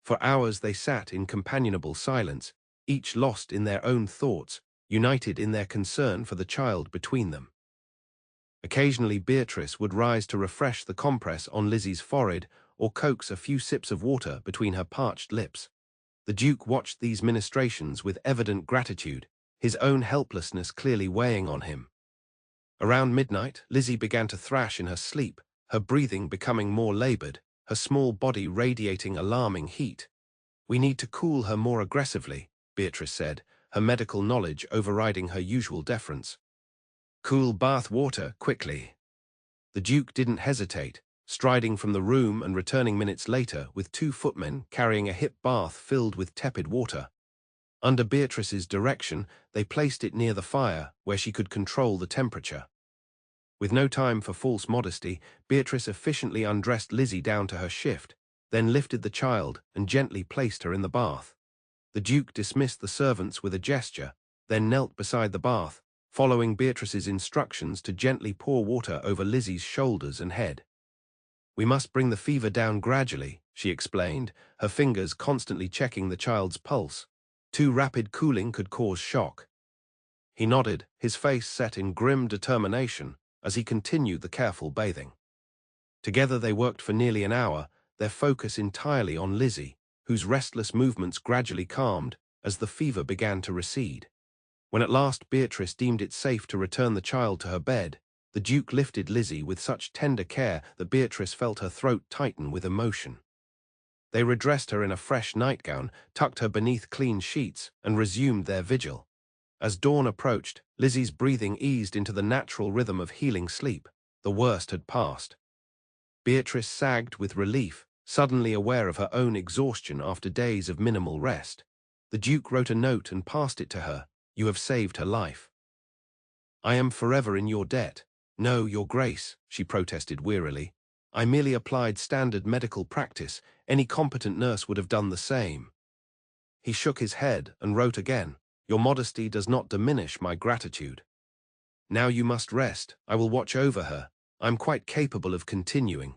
For hours they sat in companionable silence, each lost in their own thoughts, united in their concern for the child between them. Occasionally Beatrice would rise to refresh the compress on Lizzie's forehead or coax a few sips of water between her parched lips. The Duke watched these ministrations with evident gratitude, his own helplessness clearly weighing on him. Around midnight, Lizzie began to thrash in her sleep, her breathing becoming more labored, her small body radiating alarming heat. "We need to cool her more aggressively," Beatrice said, her medical knowledge overriding her usual deference. "Cool bath water, quickly." The Duke didn't hesitate, striding from the room and returning minutes later with 2 footmen carrying a hip bath filled with tepid water. Under Beatrice's direction, they placed it near the fire, where she could control the temperature. With no time for false modesty, Beatrice efficiently undressed Lizzie down to her shift, then lifted the child and gently placed her in the bath. The Duke dismissed the servants with a gesture, then knelt beside the bath, following Beatrice's instructions to gently pour water over Lizzie's shoulders and head. "We must bring the fever down gradually," she explained, her fingers constantly checking the child's pulse. "Too rapid cooling could cause shock." He nodded, his face set in grim determination as he continued the careful bathing. Together they worked for nearly an hour, their focus entirely on Lizzie, whose restless movements gradually calmed as the fever began to recede. When at last Beatrice deemed it safe to return the child to her bed, the Duke lifted Lizzie with such tender care that Beatrice felt her throat tighten with emotion. They redressed her in a fresh nightgown, tucked her beneath clean sheets, and resumed their vigil. As dawn approached, Lizzie's breathing eased into the natural rhythm of healing sleep. The worst had passed. Beatrice sagged with relief, suddenly aware of her own exhaustion after days of minimal rest. The Duke wrote a note and passed it to her. "You have saved her life." "I am forever in your debt." "No, Your Grace," she protested wearily. "I merely applied standard medical practice. Any competent nurse would have done the same." He shook his head and wrote again, "Your modesty does not diminish my gratitude. Now you must rest. I will watch over her. I am quite capable of continuing."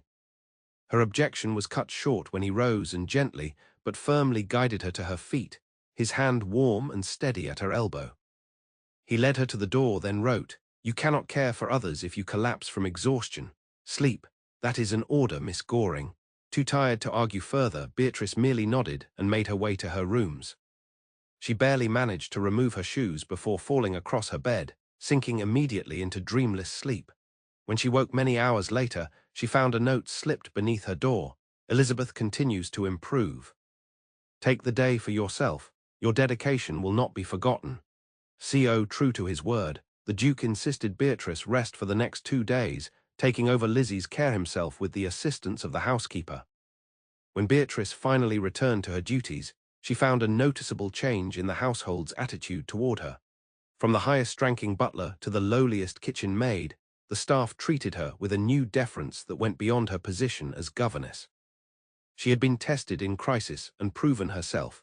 Her objection was cut short when he rose and gently, but firmly guided her to her feet, his hand warm and steady at her elbow. He led her to the door, then wrote, "You cannot care for others if you collapse from exhaustion. Sleep. That is an order, Miss Goring." Too tired to argue further, Beatrice merely nodded and made her way to her rooms. She barely managed to remove her shoes before falling across her bed, sinking immediately into dreamless sleep. When she woke many hours later, she found a note slipped beneath her door. "Elizabeth continues to improve. Take the day for yourself. Your dedication will not be forgotten." CO true to his word, the Duke insisted Beatrice rest for the next 2 days, taking over Lizzie's care himself with the assistance of the housekeeper. When Beatrice finally returned to her duties, she found a noticeable change in the household's attitude toward her. From the highest-ranking butler to the lowliest kitchen maid, the staff treated her with a new deference that went beyond her position as governess. She had been tested in crisis and proven herself.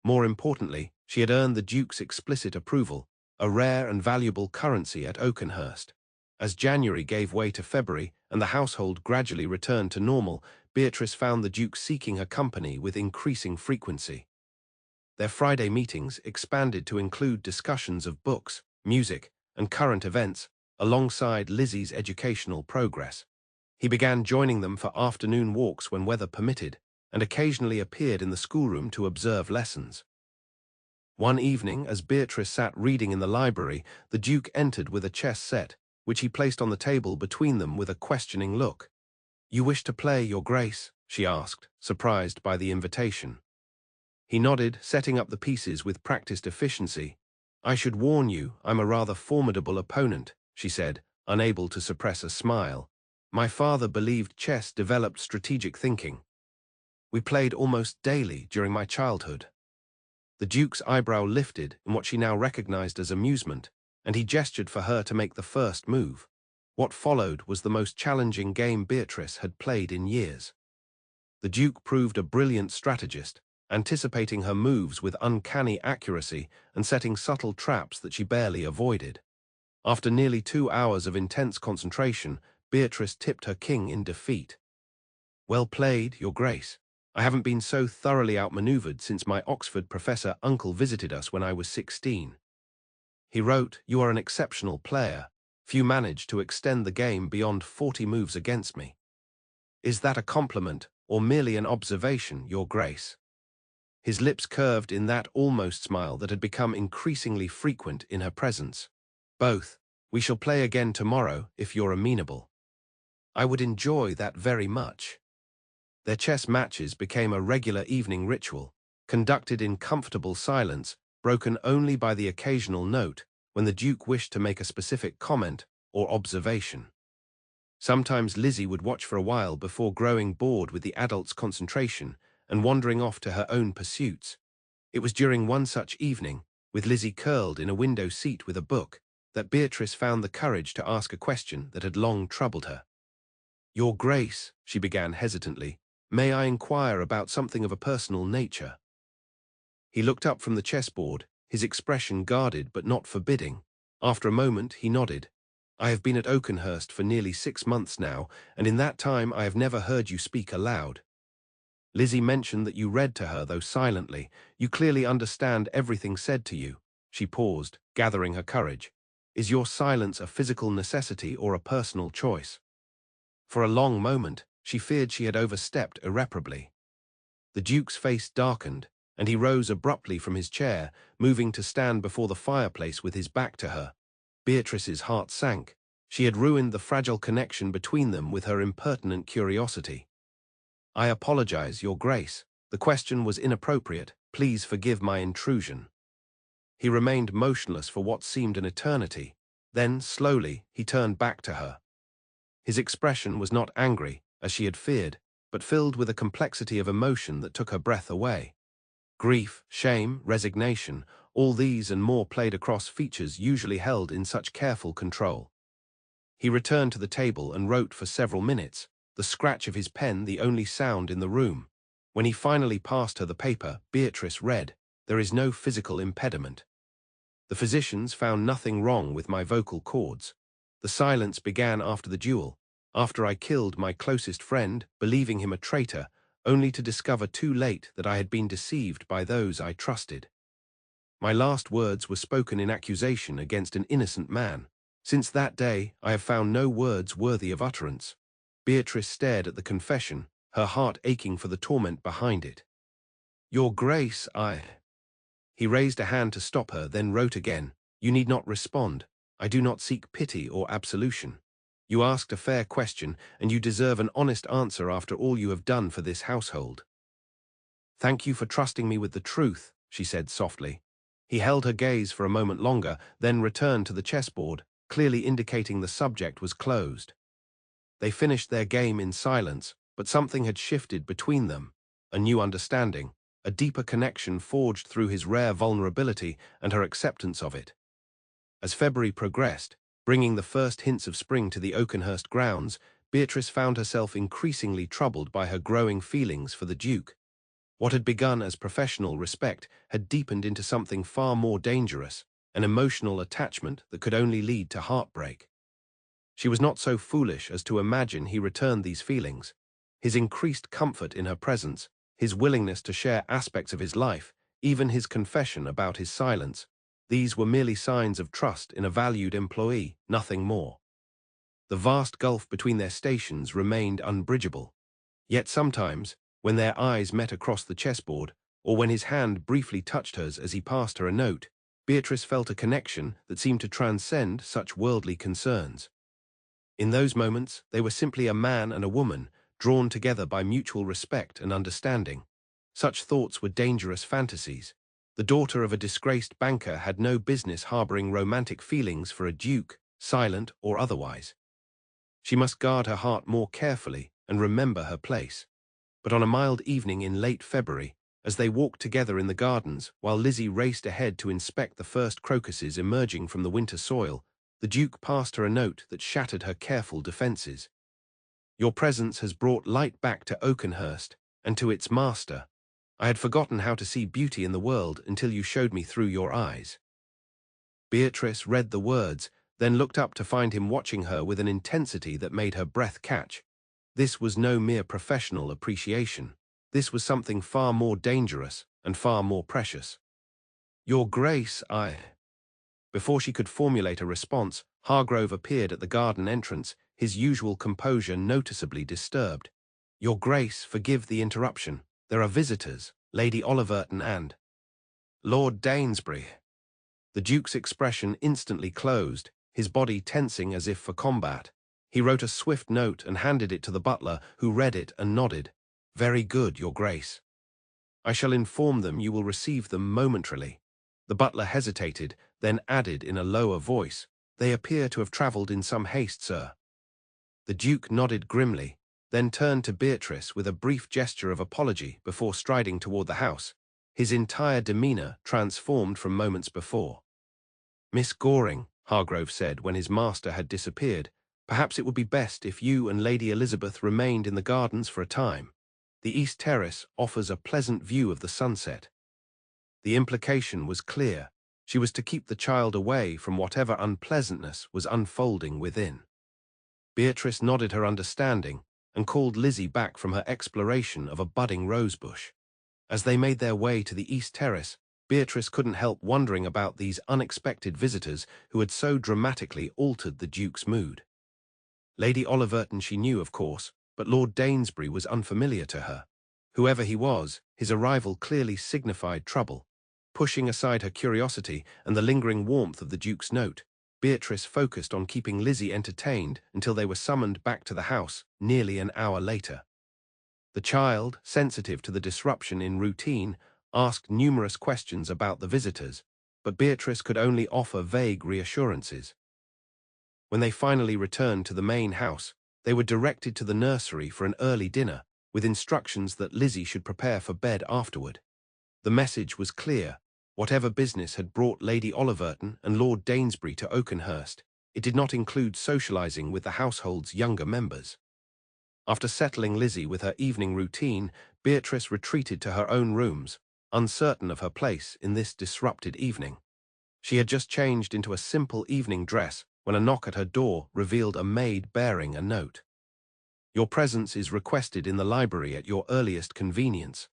More importantly, she had earned the Duke's explicit approval, a rare and valuable currency at Oakenhurst. As January gave way to February and the household gradually returned to normal, Beatrice found the Duke seeking her company with increasing frequency. Their Friday meetings expanded to include discussions of books, music, and current events, alongside Lizzie's educational progress. He began joining them for afternoon walks when weather permitted, and occasionally appeared in the schoolroom to observe lessons. One evening, as Beatrice sat reading in the library, the Duke entered with a chess set, which he placed on the table between them with a questioning look. "You wish to play, Your Grace?" she asked, surprised by the invitation. He nodded, setting up the pieces with practiced efficiency. "I should warn you, I'm a rather formidable opponent," she said, unable to suppress a smile. "My father believed chess developed strategic thinking. We played almost daily during my childhood." The Duke's eyebrow lifted in what she now recognized as amusement, and he gestured for her to make the first move. What followed was the most challenging game Beatrice had played in years. The Duke proved a brilliant strategist, anticipating her moves with uncanny accuracy and setting subtle traps that she barely avoided. After nearly 2 hours of intense concentration, Beatrice tipped her king in defeat. "Well played, Your Grace. I haven't been so thoroughly outmaneuvered since my Oxford professor uncle visited us when I was 16. He wrote, 'You are an exceptional player. Few manage to extend the game beyond 40 moves against me.' Is that a compliment or merely an observation, Your Grace?" His lips curved in that almost smile that had become increasingly frequent in her presence. "Both. We shall play again tomorrow if you're amenable." "I would enjoy that very much." Their chess matches became a regular evening ritual, conducted in comfortable silence, broken only by the occasional note when the Duke wished to make a specific comment or observation. Sometimes Lizzie would watch for a while before growing bored with the adult's concentration and wandering off to her own pursuits. It was during one such evening, with Lizzie curled in a window seat with a book, that Beatrice found the courage to ask a question that had long troubled her. "Your Grace," she began hesitantly, "may I inquire about something of a personal nature?" He looked up from the chessboard, his expression guarded but not forbidding. After a moment, he nodded. "I have been at Oakenhurst for nearly 6 months now, and in that time I have never heard you speak aloud. Lizzie mentioned that you read to her, though silently. You clearly understand everything said to you." She paused, gathering her courage. "Is your silence a physical necessity or a personal choice?" For a long moment, she feared she had overstepped irreparably. The Duke's face darkened, and he rose abruptly from his chair, moving to stand before the fireplace with his back to her. Beatrice's heart sank. She had ruined the fragile connection between them with her impertinent curiosity. "I apologize, Your Grace. The question was inappropriate. Please forgive my intrusion." He remained motionless for what seemed an eternity. Then, slowly, he turned back to her. His expression was not angry, as she had feared, but filled with a complexity of emotion that took her breath away. Grief, shame, resignation, all these and more played across features usually held in such careful control. He returned to the table and wrote for several minutes, the scratch of his pen the only sound in the room. When he finally passed her the paper, Beatrice read, "There is no physical impediment. The physicians found nothing wrong with my vocal cords. The silence began after the duel, after I killed my closest friend, believing him a traitor, only to discover too late that I had been deceived by those I trusted. My last words were spoken in accusation against an innocent man. Since that day, I have found no words worthy of utterance." Beatrice stared at the confession, her heart aching for the torment behind it. "Your Grace, I—" He raised a hand to stop her, then wrote again, "You need not respond. I do not seek pity or absolution. You asked a fair question, and you deserve an honest answer after all you have done for this household." "Thank you for trusting me with the truth," she said softly. He held her gaze for a moment longer, then returned to the chessboard, clearly indicating the subject was closed. They finished their game in silence, but something had shifted between them, a new understanding, a deeper connection forged through his rare vulnerability and her acceptance of it. As February progressed, bringing the first hints of spring to the Oakenhurst grounds, Beatrice found herself increasingly troubled by her growing feelings for the Duke. What had begun as professional respect had deepened into something far more dangerous, an emotional attachment that could only lead to heartbreak. She was not so foolish as to imagine he returned these feelings. His increased comfort in her presence, his willingness to share aspects of his life, even his confession about his silence, these were merely signs of trust in a valued employee, nothing more. The vast gulf between their stations remained unbridgeable. Yet sometimes, when their eyes met across the chessboard, or when his hand briefly touched hers as he passed her a note, Beatrice felt a connection that seemed to transcend such worldly concerns. In those moments, they were simply a man and a woman, drawn together by mutual respect and understanding. Such thoughts were dangerous fantasies. The daughter of a disgraced banker had no business harboring romantic feelings for a duke, silent or otherwise. She must guard her heart more carefully and remember her place. But on a mild evening in late February, as they walked together in the gardens while Lizzie raced ahead to inspect the first crocuses emerging from the winter soil, the Duke passed her a note that shattered her careful defences. "Your presence has brought light back to Oakenhurst and to its master. I had forgotten how to see beauty in the world until you showed me through your eyes." Beatrice read the words, then looked up to find him watching her with an intensity that made her breath catch. This was no mere professional appreciation. This was something far more dangerous and far more precious. "Your Grace, I—" Before she could formulate a response, Hargrove appeared at the garden entrance, his usual composure noticeably disturbed. "Your Grace, forgive the interruption. There are visitors, Lady Oliverton and Lord Danesbury." The Duke's expression instantly closed, his body tensing as if for combat. He wrote a swift note and handed it to the butler, who read it and nodded. "Very good, Your Grace. I shall inform them you will receive them momentarily." The butler hesitated, then added in a lower voice, "They appear to have travelled in some haste, sir." The Duke nodded grimly, then turned to Beatrice with a brief gesture of apology before striding toward the house, his entire demeanour transformed from moments before. "Miss Goring," Hargrove said when his master had disappeared, "perhaps it would be best if you and Lady Elizabeth remained in the gardens for a time. The East Terrace offers a pleasant view of the sunset." The implication was clear. She was to keep the child away from whatever unpleasantness was unfolding within. Beatrice nodded her understanding and called Lizzie back from her exploration of a budding rosebush. As they made their way to the East Terrace, Beatrice couldn't help wondering about these unexpected visitors who had so dramatically altered the Duke's mood. Lady Oliverton she knew, of course, but Lord Danesbury was unfamiliar to her. Whoever he was, his arrival clearly signified trouble. Pushing aside her curiosity and the lingering warmth of the Duke's note, Beatrice focused on keeping Lizzie entertained until they were summoned back to the house nearly an hour later. The child, sensitive to the disruption in routine, asked numerous questions about the visitors, but Beatrice could only offer vague reassurances. When they finally returned to the main house, they were directed to the nursery for an early dinner, with instructions that Lizzie should prepare for bed afterward. The message was clear. Whatever business had brought Lady Oliverton and Lord Danesbury to Oakenhurst, it did not include socializing with the household's younger members. After settling Lizzie with her evening routine, Beatrice retreated to her own rooms, uncertain of her place in this disrupted evening. She had just changed into a simple evening dress when a knock at her door revealed a maid bearing a note. "Your presence is requested in the library at your earliest convenience."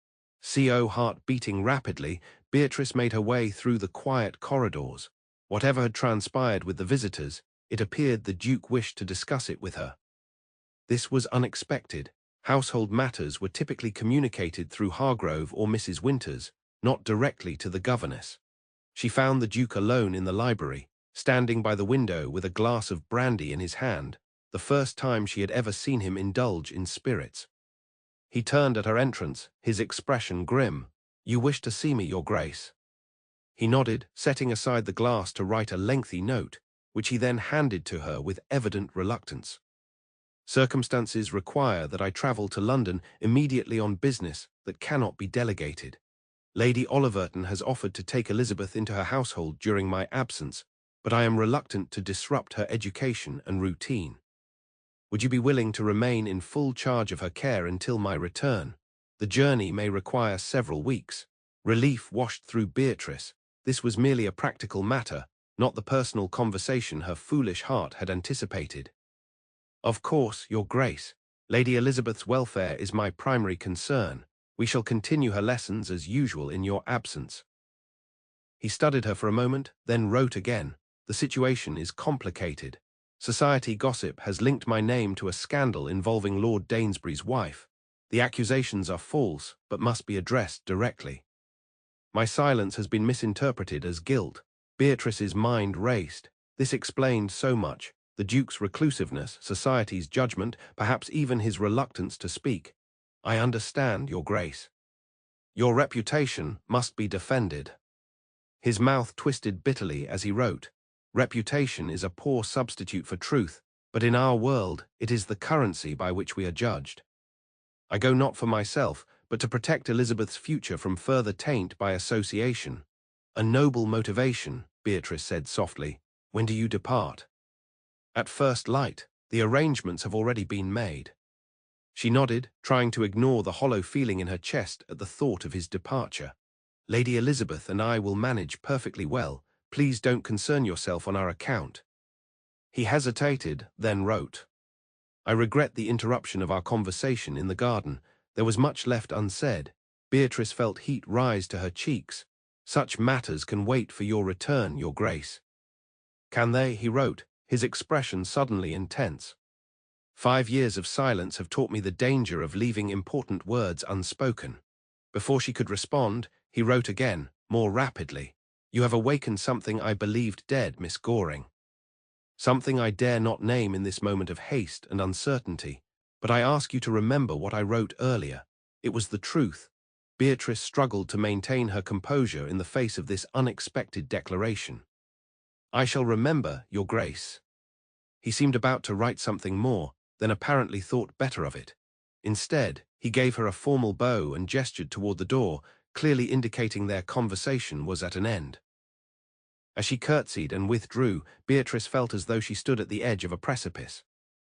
CO heart beating rapidly, Beatrice made her way through the quiet corridors. Whatever had transpired with the visitors, it appeared the Duke wished to discuss it with her. This was unexpected. Household matters were typically communicated through Hargrove or Mrs. Winters, not directly to the governess. She found the Duke alone in the library, standing by the window with a glass of brandy in his hand, the first time she had ever seen him indulge in spirits. He turned at her entrance, his expression grim. "You wish to see me, Your Grace?" He nodded, setting aside the glass to write a lengthy note, which he then handed to her with evident reluctance. "Circumstances require that I travel to London immediately on business that cannot be delegated. Lady Oliverton has offered to take Elizabeth into her household during my absence, but I am reluctant to disrupt her education and routine. Would you be willing to remain in full charge of her care until my return? The journey may require several weeks." Relief washed through Beatrice. This was merely a practical matter, not the personal conversation her foolish heart had anticipated. "Of course, Your Grace. Lady Elizabeth's welfare is my primary concern. We shall continue her lessons as usual in your absence." He studied her for a moment, then wrote again. "The situation is complicated. Society gossip has linked my name to a scandal involving Lord Danesbury's wife. The accusations are false, but must be addressed directly. My silence has been misinterpreted as guilt. Beatrice's mind raced. This explained so much: the Duke's reclusiveness, society's judgment, perhaps even his reluctance to speak. I understand, Your Grace. Your reputation must be defended. His mouth twisted bitterly as he wrote. Reputation is a poor substitute for truth, but in our world it is the currency by which we are judged. I go not for myself, but to protect Elizabeth's future from further taint by association. A noble motivation, Beatrice said softly. When do you depart? At first light. The arrangements have already been made. She nodded, trying to ignore the hollow feeling in her chest at the thought of his departure. Lady Elizabeth and I will manage perfectly well. Please don't concern yourself on our account. He hesitated, then wrote. I regret the interruption of our conversation in the garden. There was much left unsaid. Beatrice felt heat rise to her cheeks. Such matters can wait for your return, Your Grace. Can they? He wrote, his expression suddenly intense. 5 years of silence have taught me the danger of leaving important words unspoken. Before she could respond, he wrote again, more rapidly. You have awakened something I believed dead, Miss Goring. Something I dare not name in this moment of haste and uncertainty, but I ask you to remember what I wrote earlier. It was the truth. Beatrice struggled to maintain her composure in the face of this unexpected declaration. I shall remember, Your Grace. He seemed about to write something more, then apparently thought better of it. Instead, he gave her a formal bow and gestured toward the door, clearly indicating their conversation was at an end. As she curtsied and withdrew, Beatrice felt as though she stood at the edge of a precipice.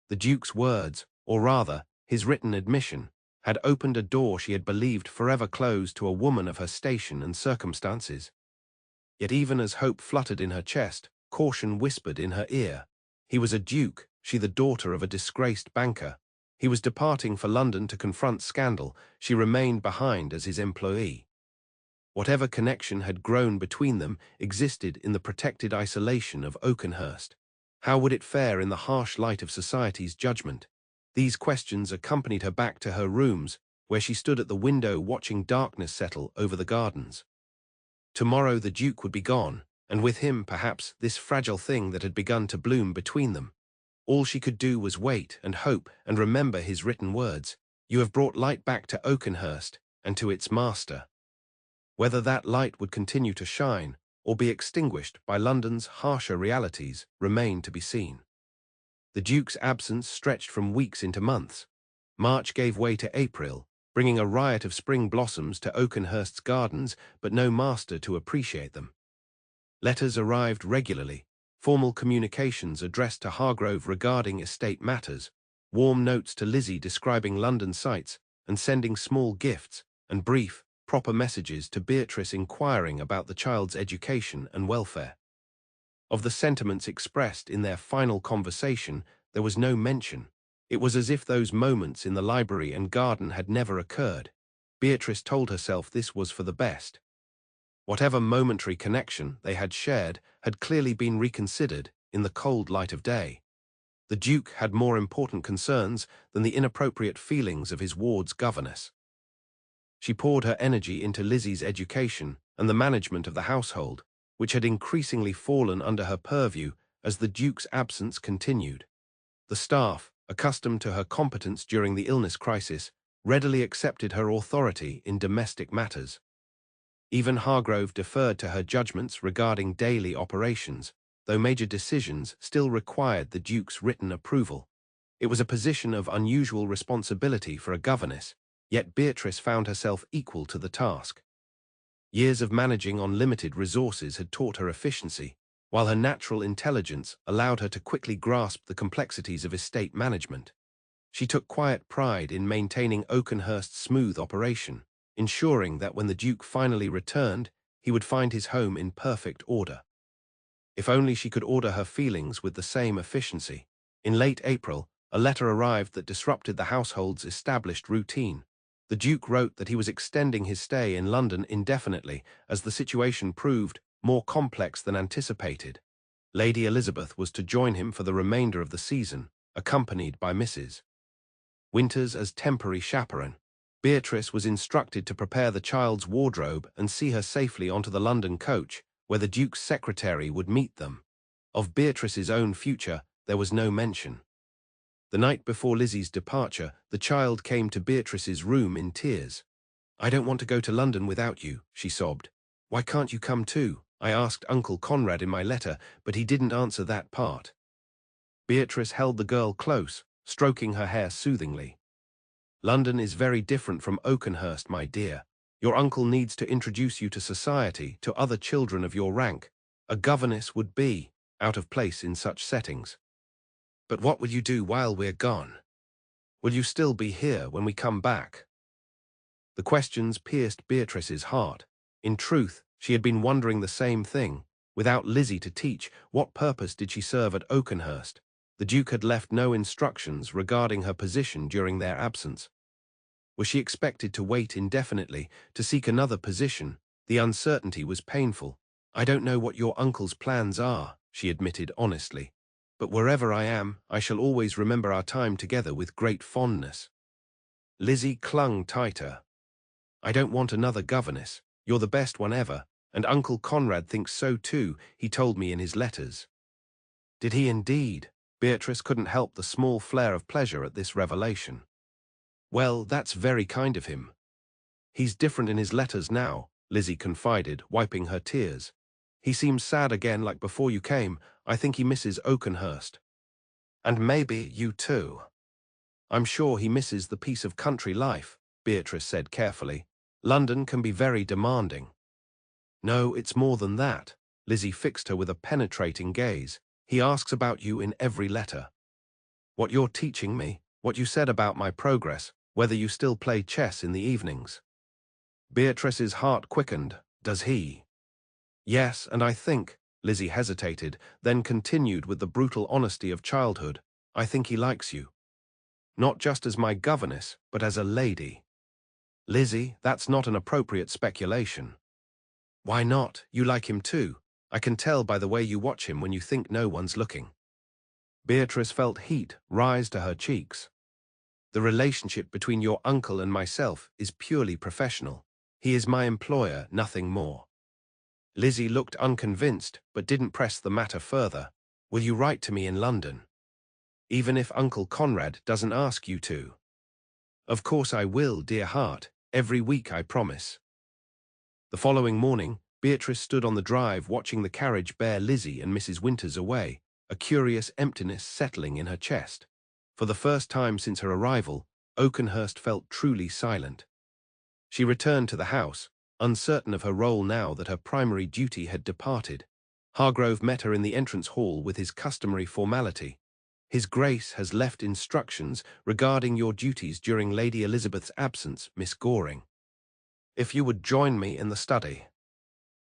The Duke's words, or rather, his written admission, had opened a door she had believed forever closed to a woman of her station and circumstances. Yet even as hope fluttered in her chest, caution whispered in her ear. He was a duke, she the daughter of a disgraced banker. He was departing for London to confront scandal. She remained behind as his employee. Whatever connection had grown between them existed in the protected isolation of Oakenhurst. How would it fare in the harsh light of society's judgment? These questions accompanied her back to her rooms, where she stood at the window watching darkness settle over the gardens. Tomorrow the Duke would be gone, and with him, perhaps, this fragile thing that had begun to bloom between them. All she could do was wait and hope and remember his written words. You have brought light back to Oakenhurst and to its master. Whether that light would continue to shine or be extinguished by London's harsher realities remained to be seen. The Duke's absence stretched from weeks into months. March gave way to April, bringing a riot of spring blossoms to Oakenhurst's gardens, but no master to appreciate them. Letters arrived regularly, formal communications addressed to Hargrove regarding estate matters, warm notes to Lizzie describing London sights and sending small gifts, and brief, proper messages to Beatrice inquiring about the child's education and welfare. Of the sentiments expressed in their final conversation, there was no mention. It was as if those moments in the library and garden had never occurred. Beatrice told herself this was for the best. Whatever momentary connection they had shared had clearly been reconsidered in the cold light of day. The Duke had more important concerns than the inappropriate feelings of his ward's governess. She poured her energy into Lizzie's education and the management of the household, which had increasingly fallen under her purview as the Duke's absence continued. The staff, accustomed to her competence during the illness crisis, readily accepted her authority in domestic matters. Even Hargrove deferred to her judgments regarding daily operations, though major decisions still required the Duke's written approval. It was a position of unusual responsibility for a governess, yet Beatrice found herself equal to the task. Years of managing on limited resources had taught her efficiency, while her natural intelligence allowed her to quickly grasp the complexities of estate management. She took quiet pride in maintaining Oakenhurst's smooth operation, ensuring that when the Duke finally returned, he would find his home in perfect order. If only she could order her feelings with the same efficiency. In late April, a letter arrived that disrupted the household's established routine. The Duke wrote that he was extending his stay in London indefinitely as the situation proved more complex than anticipated. Lady Elizabeth was to join him for the remainder of the season, accompanied by Mrs. Winters as temporary chaperone. Beatrice was instructed to prepare the child's wardrobe and see her safely onto the London coach, where the Duke's secretary would meet them. Of Beatrice's own future, there was no mention. The night before Lizzie's departure, the child came to Beatrice's room in tears. "I don't want to go to London without you," she sobbed. "Why can't you come too? I asked Uncle Conrad in my letter, but he didn't answer that part." Beatrice held the girl close, stroking her hair soothingly. "London is very different from Oakenhurst, my dear. Your uncle needs to introduce you to society, to other children of your rank. A governess would be out of place in such settings. But what will you do while we're gone? Will you still be here when we come back?" The questions pierced Beatrice's heart. In truth, she had been wondering the same thing. Without Lizzie to teach, what purpose did she serve at Oakenhurst? The Duke had left no instructions regarding her position during their absence. Was she expected to wait indefinitely, to seek another position? The uncertainty was painful. "I don't know what your uncle's plans are," she admitted honestly. "But wherever I am, I shall always remember our time together with great fondness." Lizzie clung tighter. "I don't want another governess. You're the best one ever, and Uncle Conrad thinks so too, he told me in his letters." Did he indeed? Beatrice couldn't help the small flare of pleasure at this revelation. "Well, that's very kind of him. He's different in his letters now," Lizzie confided, wiping her tears. "He seems sad again like before you came. I think he misses Oakenhurst. And maybe you too." "I'm sure he misses the peace of country life," Beatrice said carefully. "London can be very demanding." "No, it's more than that." Lizzie fixed her with a penetrating gaze. "He asks about you in every letter. What you're teaching me, what you said about my progress, whether you still play chess in the evenings." Beatrice's heart quickened. "Does he?" "Yes, and I think," Lizzie hesitated, then continued with the brutal honesty of childhood, "I think he likes you. Not just as my governess, but as a lady." "Lizzie, that's not an appropriate speculation." "Why not? You like him too. I can tell by the way you watch him when you think no one's looking." Beatrice felt heat rise to her cheeks. "The relationship between your uncle and myself is purely professional. He is my employer, nothing more." Lizzie looked unconvinced, but didn't press the matter further. "Will you write to me in London? Even if Uncle Conrad doesn't ask you to?" "Of course I will, dear heart. Every week, I promise." The following morning, Beatrice stood on the drive watching the carriage bear Lizzie and Mrs. Winters away, a curious emptiness settling in her chest. For the first time since her arrival, Oakenhurst felt truly silent. She returned to the house, uncertain of her role now that her primary duty had departed. Hargrove met her in the entrance hall with his customary formality. "His Grace has left instructions regarding your duties during Lady Elizabeth's absence, Miss Goring. If you would join me in the study."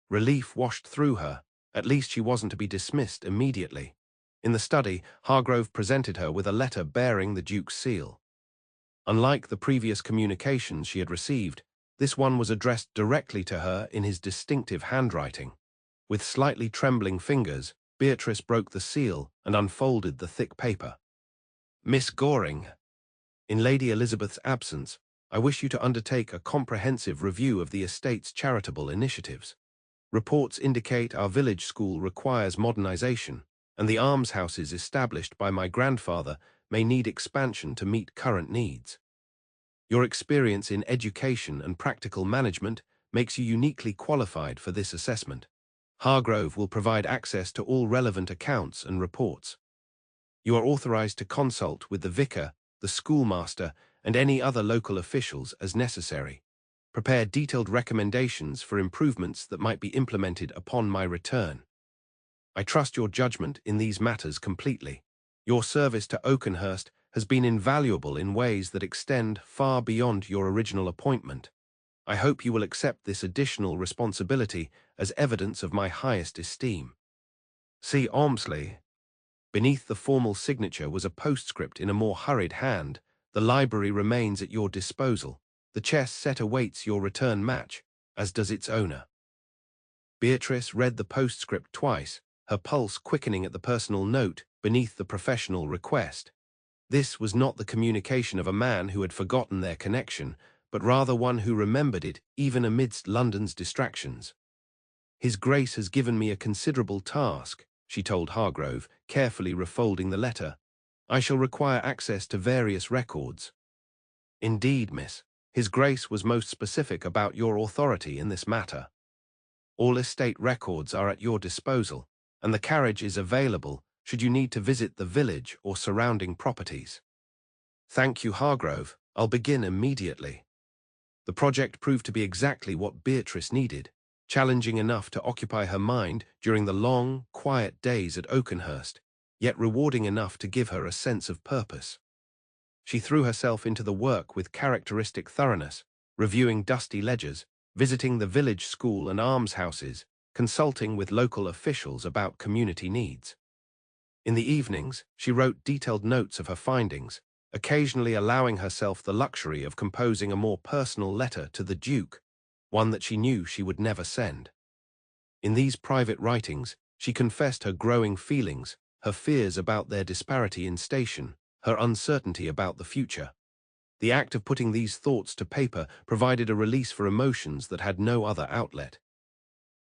Relief washed through her. At least she wasn't to be dismissed immediately. In the study, Hargrove presented her with a letter bearing the Duke's seal. Unlike the previous communications she had received, this one was addressed directly to her in his distinctive handwriting. With slightly trembling fingers, Beatrice broke the seal and unfolded the thick paper. "Miss Goring, in Lady Elizabeth's absence, I wish you to undertake a comprehensive review of the estate's charitable initiatives. Reports indicate our village school requires modernization, and the almshouses established by my grandfather may need expansion to meet current needs. Your experience in education and practical management makes you uniquely qualified for this assessment. Hargrove will provide access to all relevant accounts and reports. You are authorized to consult with the vicar, the schoolmaster, and any other local officials as necessary. Prepare detailed recommendations for improvements that might be implemented upon my return. I trust your judgment in these matters completely. Your service to Oakenhurst has been invaluable in ways that extend far beyond your original appointment. I hope you will accept this additional responsibility as evidence of my highest esteem. C. Ormsley." Beneath the formal signature was a postscript in a more hurried hand. "The library remains at your disposal. The chess set awaits your return match, as does its owner." Beatrice read the postscript twice, her pulse quickening at the personal note beneath the professional request. This was not the communication of a man who had forgotten their connection, but rather one who remembered it even amidst London's distractions. "His Grace has given me a considerable task," she told Hargrove, carefully refolding the letter. "I shall require access to various records." "Indeed, miss. His Grace was most specific about your authority in this matter. All estate records are at your disposal, and the carriage is available should you need to visit the village or surrounding properties." "Thank you, Hargrove. I'll begin immediately." The project proved to be exactly what Beatrice needed, challenging enough to occupy her mind during the long, quiet days at Oakenhurst, yet rewarding enough to give her a sense of purpose. She threw herself into the work with characteristic thoroughness, reviewing dusty ledgers, visiting the village school and almshouses, consulting with local officials about community needs. In the evenings, she wrote detailed notes of her findings, occasionally allowing herself the luxury of composing a more personal letter to the Duke, one that she knew she would never send. In these private writings, she confessed her growing feelings, her fears about their disparity in station, her uncertainty about the future. The act of putting these thoughts to paper provided a release for emotions that had no other outlet.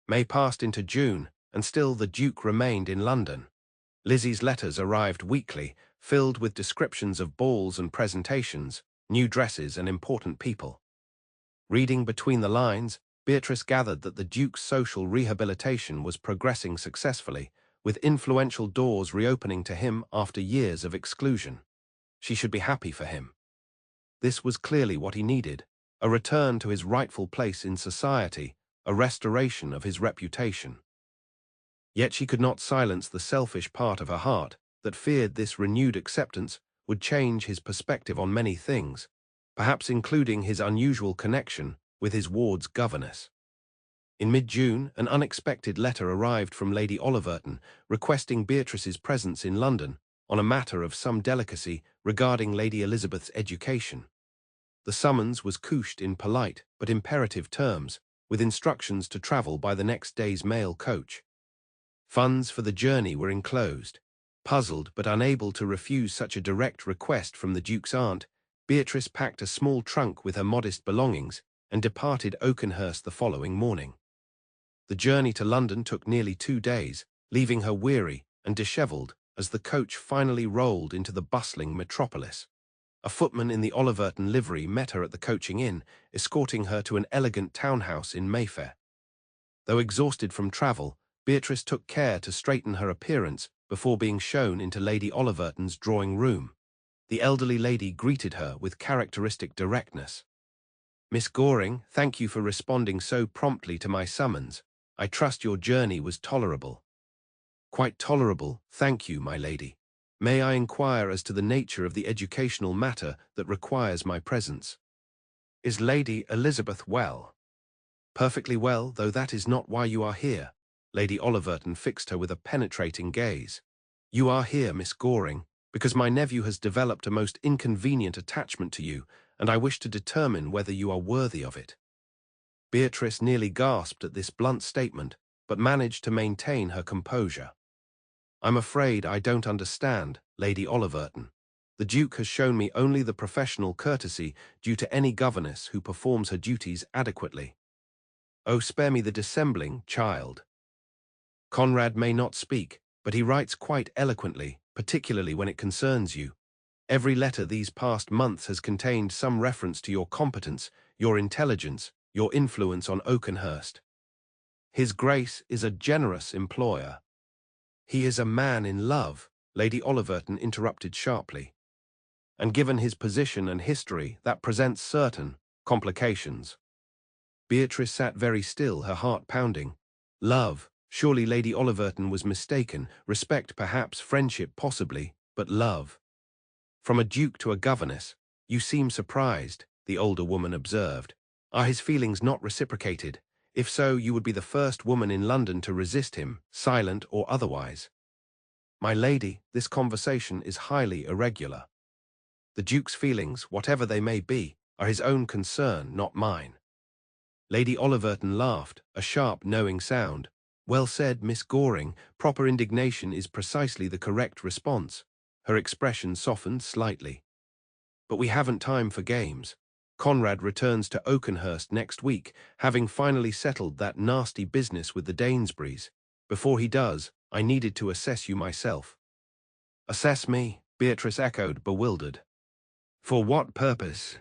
May passed into June, and still the Duke remained in London. Lizzie's letters arrived weekly, filled with descriptions of balls and presentations, new dresses and important people. Reading between the lines, Beatrice gathered that the Duke's social rehabilitation was progressing successfully, with influential doors reopening to him after years of exclusion. She should be happy for him. This was clearly what he needed, a return to his rightful place in society, a restoration of his reputation. Yet she could not silence the selfish part of her heart that feared this renewed acceptance would change his perspective on many things, perhaps including his unusual connection with his ward's governess. In mid-June, an unexpected letter arrived from Lady Oliverton requesting Beatrice's presence in London on a matter of some delicacy regarding Lady Elizabeth's education. The summons was couched in polite but imperative terms, with instructions to travel by the next day's mail coach. Funds for the journey were enclosed. Puzzled but unable to refuse such a direct request from the Duke's aunt, Beatrice packed a small trunk with her modest belongings and departed Oakenhurst the following morning. The journey to London took nearly 2 days, leaving her weary and dishevelled as the coach finally rolled into the bustling metropolis. A footman in the Oliverton livery met her at the coaching inn, escorting her to an elegant townhouse in Mayfair. Though exhausted from travel, Beatrice took care to straighten her appearance before being shown into Lady Oliverton's drawing room. The elderly lady greeted her with characteristic directness. "Miss Goring, thank you for responding so promptly to my summons. I trust your journey was tolerable." "Quite tolerable, thank you, my lady. May I inquire as to the nature of the educational matter that requires my presence?" "Is Lady Elizabeth well?" "Perfectly well, though that is not why you are here." Lady Oliverton fixed her with a penetrating gaze. "You are here, Miss Goring, because my nephew has developed a most inconvenient attachment to you, and I wish to determine whether you are worthy of it." Beatrice nearly gasped at this blunt statement, but managed to maintain her composure. "I'm afraid I don't understand, Lady Oliverton. The Duke has shown me only the professional courtesy due to any governess who performs her duties adequately." "Oh, spare me the dissembling, child. Conrad may not speak, but he writes quite eloquently, particularly when it concerns you. Every letter these past months has contained some reference to your competence, your intelligence, your influence on Oakenhurst. His Grace is a generous employer." "He is a man in love," Lady Oliverton interrupted sharply. "And given his position and history, that presents certain complications." Beatrice sat very still, her heart pounding. Love. Surely Lady Oliverton was mistaken. Respect perhaps, friendship possibly, but love. "From a duke to a governess. You seem surprised," the older woman observed. "Are his feelings not reciprocated? If so, you would be the first woman in London to resist him, silent or otherwise." "My lady, this conversation is highly irregular. The Duke's feelings, whatever they may be, are his own concern, not mine." Lady Oliverton laughed, a sharp, knowing sound. "Well said, Miss Goring. Proper indignation is precisely the correct response." Her expression softened slightly. "But we haven't time for games. Conrad returns to Oakenhurst next week, having finally settled that nasty business with the Dainsburys. Before he does, I needed to assess you myself." "Assess me?" Beatrice echoed, bewildered. "For what purpose?"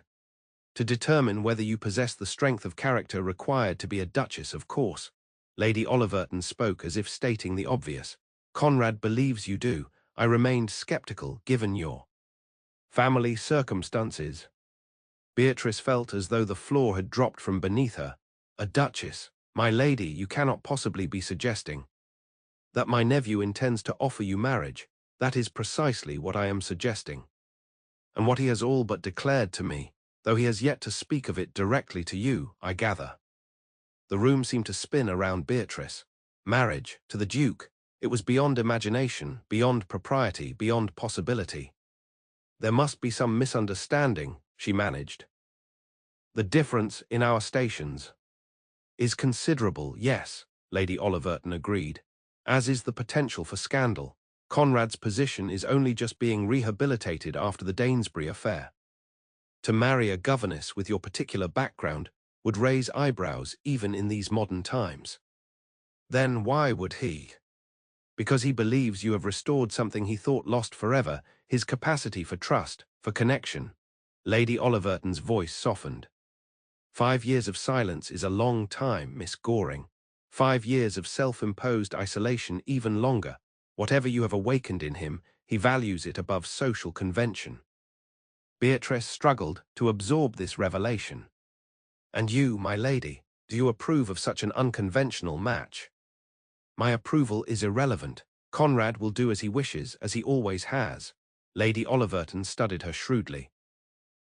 "To determine whether you possess the strength of character required to be a duchess, of course." Lady Oliverton spoke as if stating the obvious. "Conrad believes you do. I remained skeptical, given your family circumstances." Beatrice felt as though the floor had dropped from beneath her. "A duchess? My lady, you cannot possibly be suggesting that my nephew intends to offer you marriage." "That is precisely what I am suggesting, and what he has all but declared to me, though he has yet to speak of it directly to you, I gather." The room seemed to spin around Beatrice. Marriage to the Duke. It was beyond imagination, beyond propriety, beyond possibility. "There must be some misunderstanding," she managed. "The difference in our stations is considerable, yes," Lady Oliverton agreed, "as is the potential for scandal. Conrad's position is only just being rehabilitated after the Dainsbury affair. To marry a governess with your particular background would raise eyebrows even in these modern times." "Then why would he?" "Because he believes you have restored something he thought lost forever, his capacity for trust, for connection." Lady Oliverton's voice softened. 5 years of silence is a long time, Miss Goring. 5 years of self-imposed isolation even longer. Whatever you have awakened in him, he values it above social convention." Beatrice struggled to absorb this revelation. "And you, my lady, do you approve of such an unconventional match?" "My approval is irrelevant. Conrad will do as he wishes, as he always has." Lady Oliverton studied her shrewdly.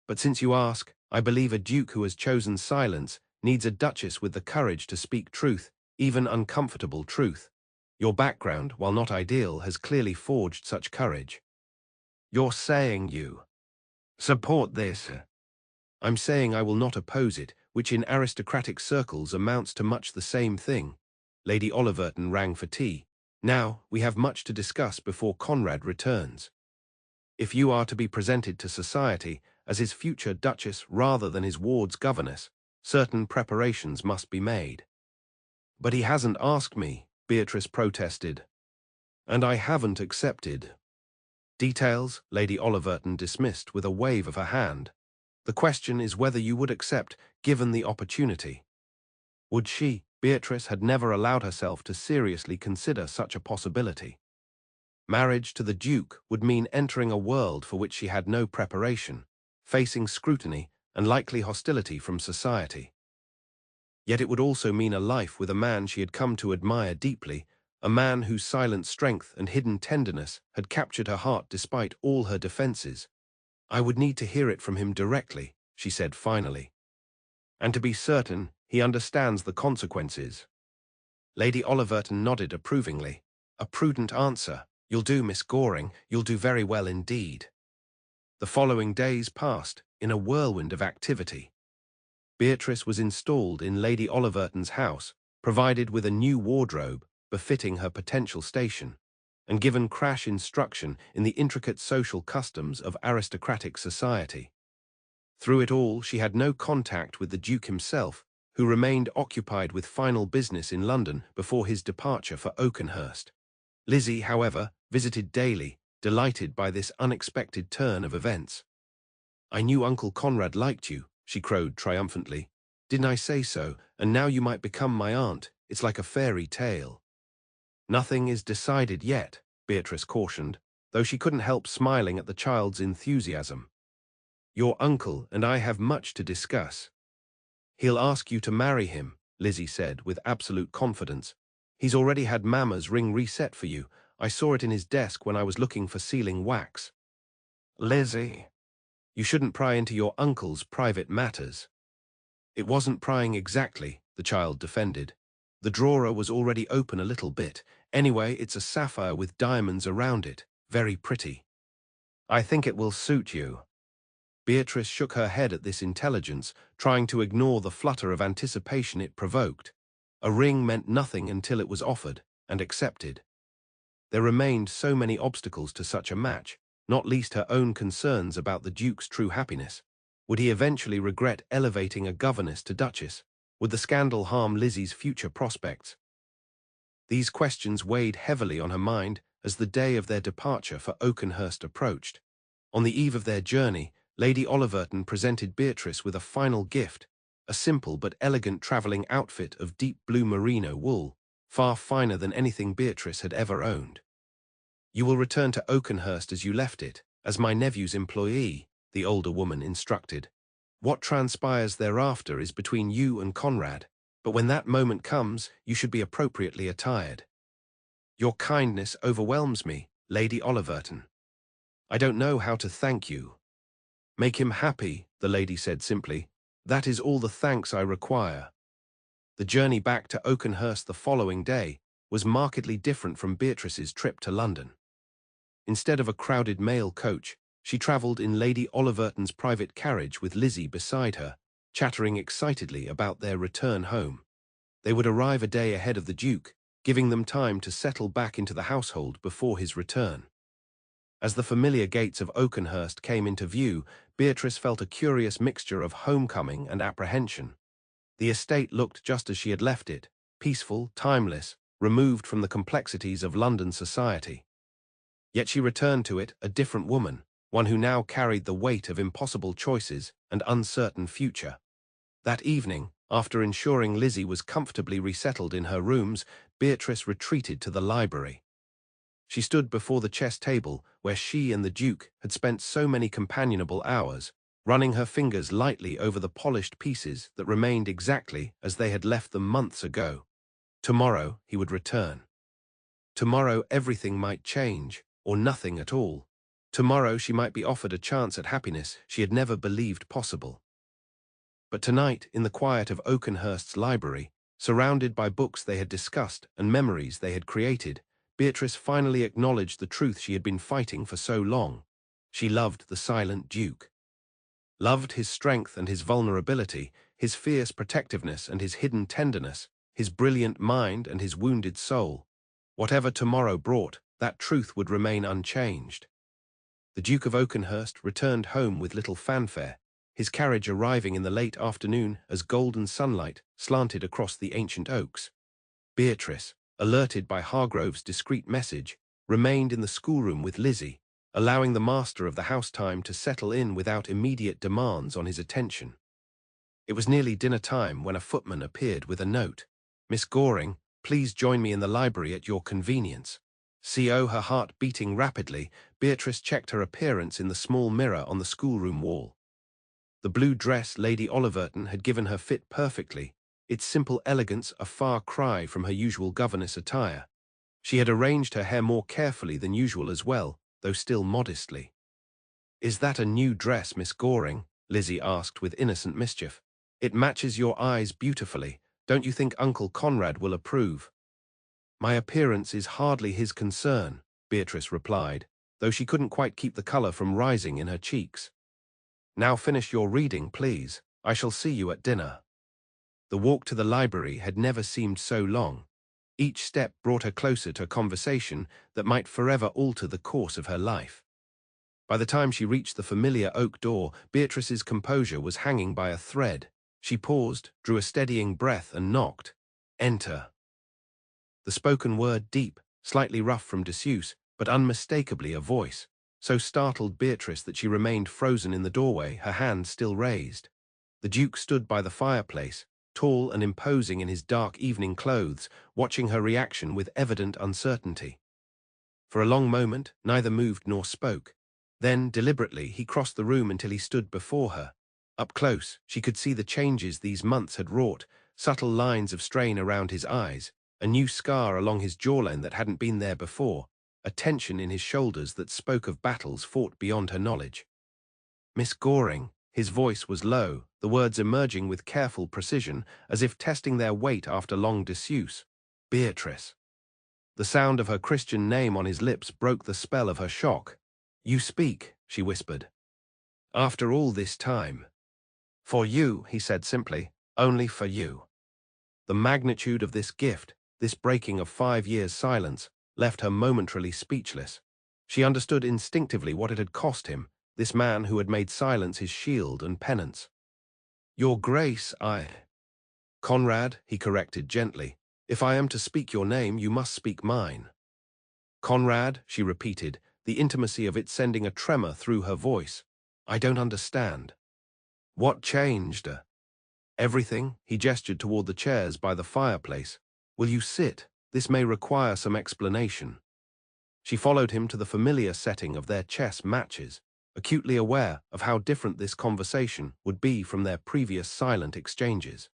"But since you ask, I believe a duke who has chosen silence needs a duchess with the courage to speak truth, even uncomfortable truth. Your background, while not ideal, has clearly forged such courage." "You're saying you support this?" "I'm saying I will not oppose it, which in aristocratic circles amounts to much the same thing." Lady Oliverton rang for tea. "Now, we have much to discuss before Conrad returns. If you are to be presented to society as his future duchess rather than his ward's governess, certain preparations must be made." "But he hasn't asked me," Beatrice protested. "And I haven't accepted." "Details," Lady Oliverton dismissed with a wave of her hand. "The question is whether you would accept, given the opportunity." Would she? Beatrice had never allowed herself to seriously consider such a possibility. Marriage to the Duke would mean entering a world for which she had no preparation, facing scrutiny and likely hostility from society. Yet it would also mean a life with a man she had come to admire deeply, a man whose silent strength and hidden tenderness had captured her heart despite all her defenses. "I would need to hear it from him directly," she said finally. "And to be certain, he understands the consequences." Lady Oliverton nodded approvingly. "A prudent answer. You'll do, Miss Goring, you'll do very well indeed." The following days passed in a whirlwind of activity. Beatrice was installed in Lady Oliverton's house, provided with a new wardrobe befitting her potential station, and given crash instruction in the intricate social customs of aristocratic society. Through it all, she had no contact with the Duke himself, who remained occupied with final business in London before his departure for Oakenhurst. Lizzie, however, visited daily, delighted by this unexpected turn of events. "I knew Uncle Conrad liked you," she crowed triumphantly. "Didn't I say so? And now you might become my aunt. It's like a fairy tale." "Nothing is decided yet," Beatrice cautioned, though she couldn't help smiling at the child's enthusiasm. "Your uncle and I have much to discuss." "He'll ask you to marry him," Lizzie said with absolute confidence. "He's already had Mama's ring reset for you. I saw it in his desk when I was looking for sealing wax." "Lizzie, you shouldn't pry into your uncle's private matters." "It wasn't prying exactly," the child defended. "The drawer was already open a little bit. Anyway, it's a sapphire with diamonds around it. Very pretty. I think it will suit you." Beatrice shook her head at this intelligence, trying to ignore the flutter of anticipation it provoked. A ring meant nothing until it was offered and accepted. There remained so many obstacles to such a match, not least her own concerns about the Duke's true happiness. Would he eventually regret elevating a governess to duchess? Would the scandal harm Lizzie's future prospects? These questions weighed heavily on her mind as the day of their departure for Oakenhurst approached. On the eve of their journey, Lady Oliverton presented Beatrice with a final gift, a simple but elegant travelling outfit of deep blue merino wool, far finer than anything Beatrice had ever owned. "You will return to Oakenhurst as you left it, as my nephew's employee," the older woman instructed. "What transpires thereafter is between you and Conrad, but when that moment comes, you should be appropriately attired. Your kindness overwhelms me, Lady Oliverton. I don't know how to thank you." "Make him happy," the lady said simply. "That is all the thanks I require." The journey back to Oakenhurst the following day was markedly different from Beatrice's trip to London. Instead of a crowded mail coach, she travelled in Lady Oliverton's private carriage with Lizzie beside her, chattering excitedly about their return home. They would arrive a day ahead of the Duke, giving them time to settle back into the household before his return. As the familiar gates of Oakenhurst came into view, Beatrice felt a curious mixture of homecoming and apprehension. The estate looked just as she had left it, peaceful, timeless, removed from the complexities of London society. Yet she returned to it a different woman, one who now carried the weight of impossible choices and uncertain future. That evening, after ensuring Lizzie was comfortably resettled in her rooms, Beatrice retreated to the library. She stood before the chess table where she and the Duke had spent so many companionable hours, running her fingers lightly over the polished pieces that remained exactly as they had left them months ago. Tomorrow he would return. Tomorrow everything might change, or nothing at all. Tomorrow she might be offered a chance at happiness she had never believed possible. But tonight, in the quiet of Oakenhurst's library, surrounded by books they had discussed and memories they had created, Beatrice finally acknowledged the truth she had been fighting for so long. She loved the silent Duke. Loved his strength and his vulnerability, his fierce protectiveness and his hidden tenderness, his brilliant mind and his wounded soul. Whatever tomorrow brought, that truth would remain unchanged. The Duke of Oakenhurst returned home with little fanfare, his carriage arriving in the late afternoon as golden sunlight slanted across the ancient oaks. Beatrice, alerted by Hargrove's discreet message, remained in the schoolroom with Lizzie, allowing the master of the house time to settle in without immediate demands on his attention. It was nearly dinner time when a footman appeared with a note. "Miss Goring, please join me in the library at your convenience." Co. Her heart beating rapidly, Beatrice checked her appearance in the small mirror on the schoolroom wall. The blue dress Lady Oliverton had given her fit perfectly, its simple elegance a far cry from her usual governess attire. She had arranged her hair more carefully than usual as well, though still modestly. "Is that a new dress, Miss Goring?" Lizzie asked with innocent mischief. "It matches your eyes beautifully. Don't you think Uncle Conrad will approve?" "My appearance is hardly his concern," Beatrice replied, though she couldn't quite keep the colour from rising in her cheeks. "Now finish your reading, please. I shall see you at dinner." The walk to the library had never seemed so long. Each step brought her closer to a conversation that might forever alter the course of her life. By the time she reached the familiar oak door, Beatrice's composure was hanging by a thread. She paused, drew a steadying breath and knocked. "Enter." The spoken word deep, slightly rough from disuse, but unmistakably a voice, so startled Beatrice that she remained frozen in the doorway, her hand still raised. The Duke stood by the fireplace, tall and imposing in his dark evening clothes, watching her reaction with evident uncertainty. For a long moment, neither moved nor spoke. Then, deliberately, he crossed the room until he stood before her. Up close, she could see the changes these months had wrought, subtle lines of strain around his eyes, a new scar along his jawline that hadn't been there before, a tension in his shoulders that spoke of battles fought beyond her knowledge. "Miss Goring," his voice was low, the words emerging with careful precision, as if testing their weight after long disuse. "Beatrice." The sound of her Christian name on his lips broke the spell of her shock. "You speak," she whispered. "After all this time." "For you," he said simply, "only for you." The magnitude of this gift, this breaking of 5 years' silence, left her momentarily speechless. She understood instinctively what it had cost him, this man who had made silence his shield and penance. "Your Grace, Conrad," he corrected gently. "If I am to speak your name, you must speak mine." "Conrad," she repeated, the intimacy of it sending a tremor through her voice. "I don't understand." "What changed?" "Everything." He gestured toward the chairs by the fireplace. "Will you sit? This may require some explanation." She followed him to the familiar setting of their chess matches, acutely aware of how different this conversation would be from their previous silent exchanges.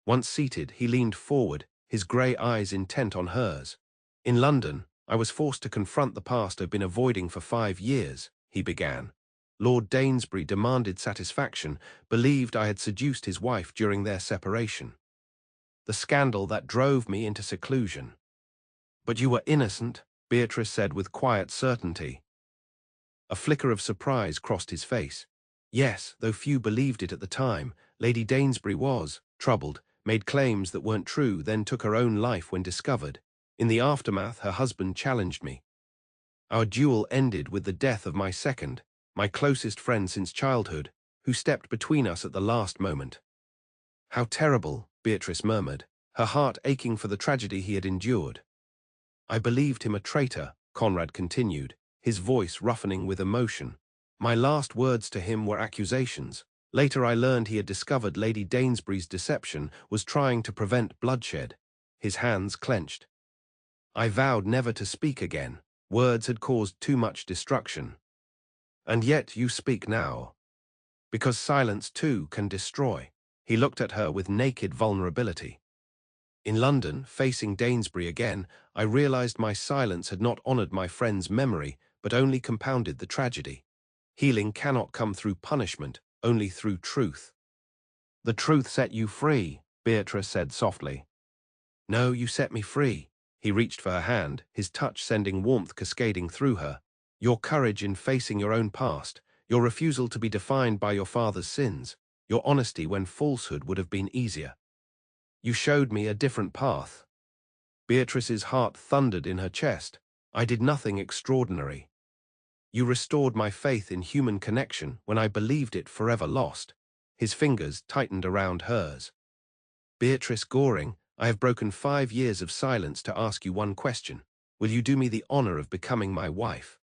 Once seated, he leaned forward, his grey eyes intent on hers. "In London, I was forced to confront the past I've been avoiding for 5 years," he began. "Lord Danesbury demanded satisfaction, believed I had seduced his wife during their separation. The scandal that drove me into seclusion." "But you were innocent," Beatrice said with quiet certainty. A flicker of surprise crossed his face. "Yes, though few believed it at the time. Lady Danesbury was troubled, made claims that weren't true, then took her own life when discovered. In the aftermath, her husband challenged me. Our duel ended with the death of my second, my closest friend since childhood, who stepped between us at the last moment." "How terrible," Beatrice murmured, her heart aching for the tragedy he had endured. "I believed him a traitor," Conrad continued, his voice roughening with emotion. "My last words to him were accusations. Later I learned he had discovered Lady Danesbury's deception, was trying to prevent bloodshed." His hands clenched. "I vowed never to speak again. Words had caused too much destruction. And yet you speak now. Because silence too can destroy." He looked at her with naked vulnerability. "In London, facing Danesbury again, I realized my silence had not honored my friend's memory, but only compounded the tragedy. Healing cannot come through punishment, only through truth." "The truth set you free," Beatrice said softly. "No, you set me free." He reached for her hand, his touch sending warmth cascading through her. "Your courage in facing your own past, your refusal to be defined by your father's sins, your honesty when falsehood would have been easier. You showed me a different path." Beatrice's heart thundered in her chest. "I did nothing extraordinary. You restored my faith in human connection when I believed it forever lost." His fingers tightened around hers. "Beatrice Goring, I have broken 5 years of silence to ask you one question. Will you do me the honor of becoming my wife?"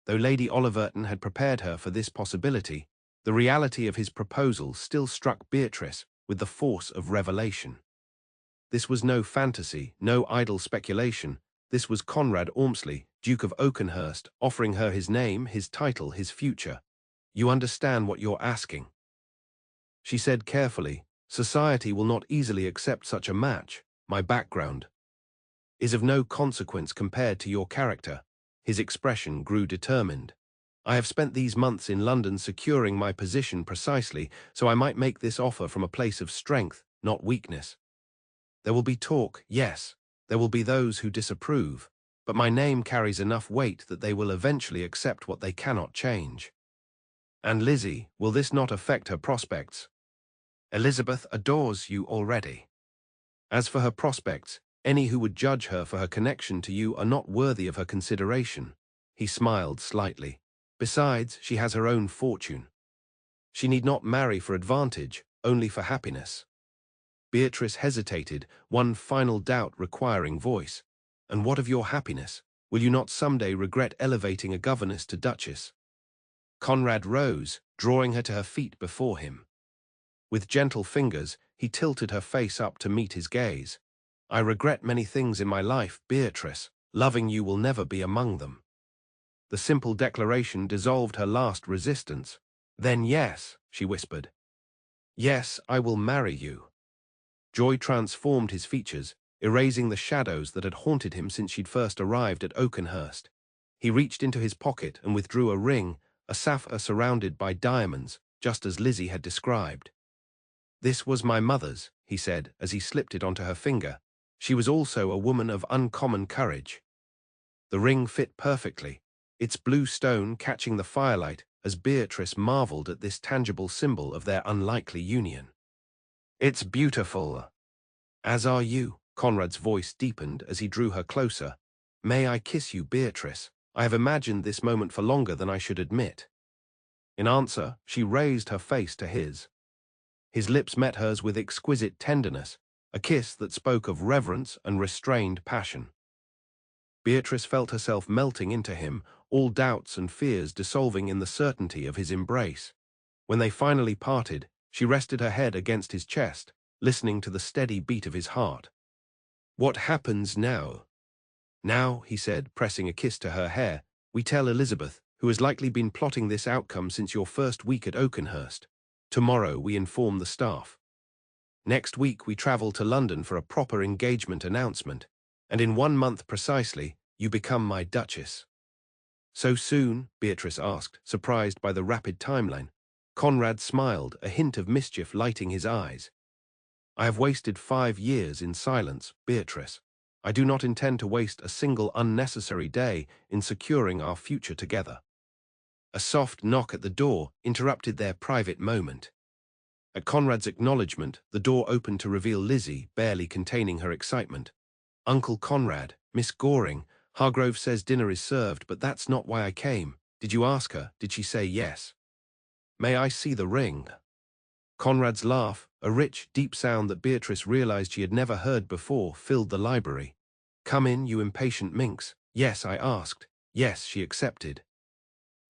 Though Lady Oliverton had prepared her for this possibility, the reality of his proposal still struck Beatrice with the force of revelation. This was no fantasy, no idle speculation. This was Conrad Ormsley, Duke of Oakenhurst, offering her his name, his title, his future. "You understand what you're asking?" She said carefully, "Society will not easily accept such a match. My background is of no consequence compared to your character." His expression grew determined. "I have spent these months in London securing my position precisely so I might make this offer from a place of strength, not weakness. There will be talk, yes. There will be those who disapprove. But my name carries enough weight that they will eventually accept what they cannot change." "And Lizzie, will this not affect her prospects?" "Elizabeth adores you already. As for her prospects, any who would judge her for her connection to you are not worthy of her consideration." He smiled slightly. "Besides, she has her own fortune. She need not marry for advantage, only for happiness." Beatrice hesitated, one final doubt requiring voice. "And what of your happiness? Will you not someday regret elevating a governess to duchess?" Conrad rose, drawing her to her feet before him. With gentle fingers, he tilted her face up to meet his gaze. "I regret many things in my life, Beatrice. Loving you will never be among them." The simple declaration dissolved her last resistance. "Then yes," she whispered. "Yes, I will marry you." Joy transformed his features, erasing the shadows that had haunted him since she'd first arrived at Oakenhurst. He reached into his pocket and withdrew a ring, a sapphire surrounded by diamonds, just as Lizzie had described. "This was my mother's," he said as he slipped it onto her finger. "She was also a woman of uncommon courage." The ring fit perfectly, its blue stone catching the firelight as Beatrice marveled at this tangible symbol of their unlikely union. "It's beautiful." "As are you." Conrad's voice deepened as he drew her closer. "May I kiss you, Beatrice? I have imagined this moment for longer than I should admit." In answer, she raised her face to his. His lips met hers with exquisite tenderness, a kiss that spoke of reverence and restrained passion. Beatrice felt herself melting into him, all doubts and fears dissolving in the certainty of his embrace. When they finally parted, she rested her head against his chest, listening to the steady beat of his heart. "What happens now?" "Now," he said, pressing a kiss to her hair, "we tell Elizabeth, who has likely been plotting this outcome since your first week at Oakenhurst. Tomorrow we inform the staff. Next week we travel to London for a proper engagement announcement, and in 1 month precisely, you become my Duchess." "So soon?" Beatrice asked, surprised by the rapid timeline. Conrad smiled, a hint of mischief lighting his eyes. "I have wasted 5 years in silence, Beatrice. I do not intend to waste a single unnecessary day in securing our future together." A soft knock at the door interrupted their private moment. At Conrad's acknowledgement, the door opened to reveal Lizzie, barely containing her excitement. "Uncle Conrad, Miss Goring, Hargrove says dinner is served, but that's not why I came. Did you ask her? Did she say yes? May I see the ring?" Conrad's laugh, a rich, deep sound that Beatrice realized she had never heard before, filled the library. "Come in, you impatient minx. Yes, I asked. Yes, she accepted.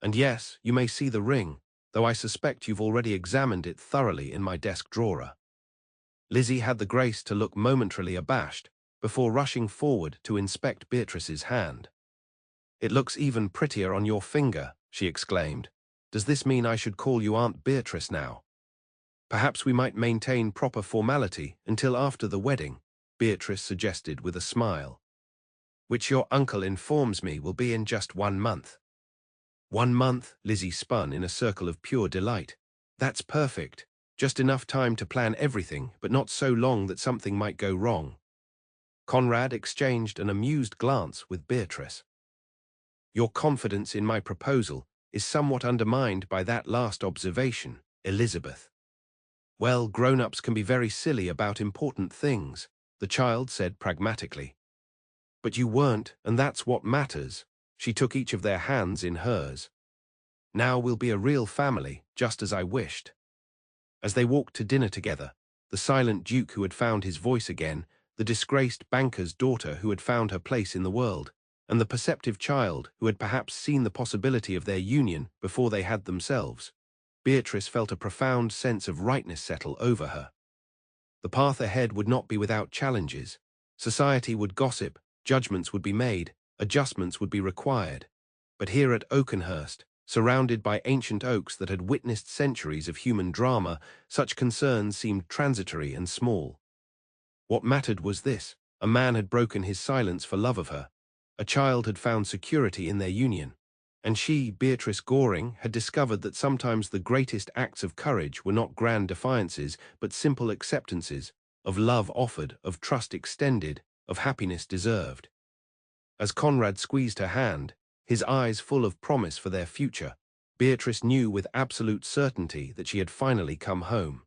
And yes, you may see the ring, though I suspect you've already examined it thoroughly in my desk drawer." Lizzie had the grace to look momentarily abashed, before rushing forward to inspect Beatrice's hand. "It looks even prettier on your finger," she exclaimed. "Does this mean I should call you Aunt Beatrice now?" "Perhaps we might maintain proper formality until after the wedding," Beatrice suggested with a smile. "Which your uncle informs me will be in just 1 month. 1 month?" Lizzie spun in a circle of pure delight. "That's perfect. Just enough time to plan everything, but not so long that something might go wrong." Conrad exchanged an amused glance with Beatrice. "Your confidence in my proposal is somewhat undermined by that last observation, Elizabeth." "Well, grown-ups can be very silly about important things," the child said pragmatically. "But you weren't, and that's what matters." She took each of their hands in hers. "Now we'll be a real family, just as I wished." As they walked to dinner together, the silent Duke who had found his voice again, the disgraced banker's daughter who had found her place in the world, and the perceptive child who had perhaps seen the possibility of their union before they had themselves, Beatrice felt a profound sense of rightness settle over her. The path ahead would not be without challenges. Society would gossip, judgments would be made, adjustments would be required. But here at Oakenhurst, surrounded by ancient oaks that had witnessed centuries of human drama, such concerns seemed transitory and small. What mattered was this: a man had broken his silence for love of her. A child had found security in their union. And she, Beatrice Goring, had discovered that sometimes the greatest acts of courage were not grand defiances, but simple acceptances, of love offered, of trust extended, of happiness deserved. As Conrad squeezed her hand, his eyes full of promise for their future, Beatrice knew with absolute certainty that she had finally come home.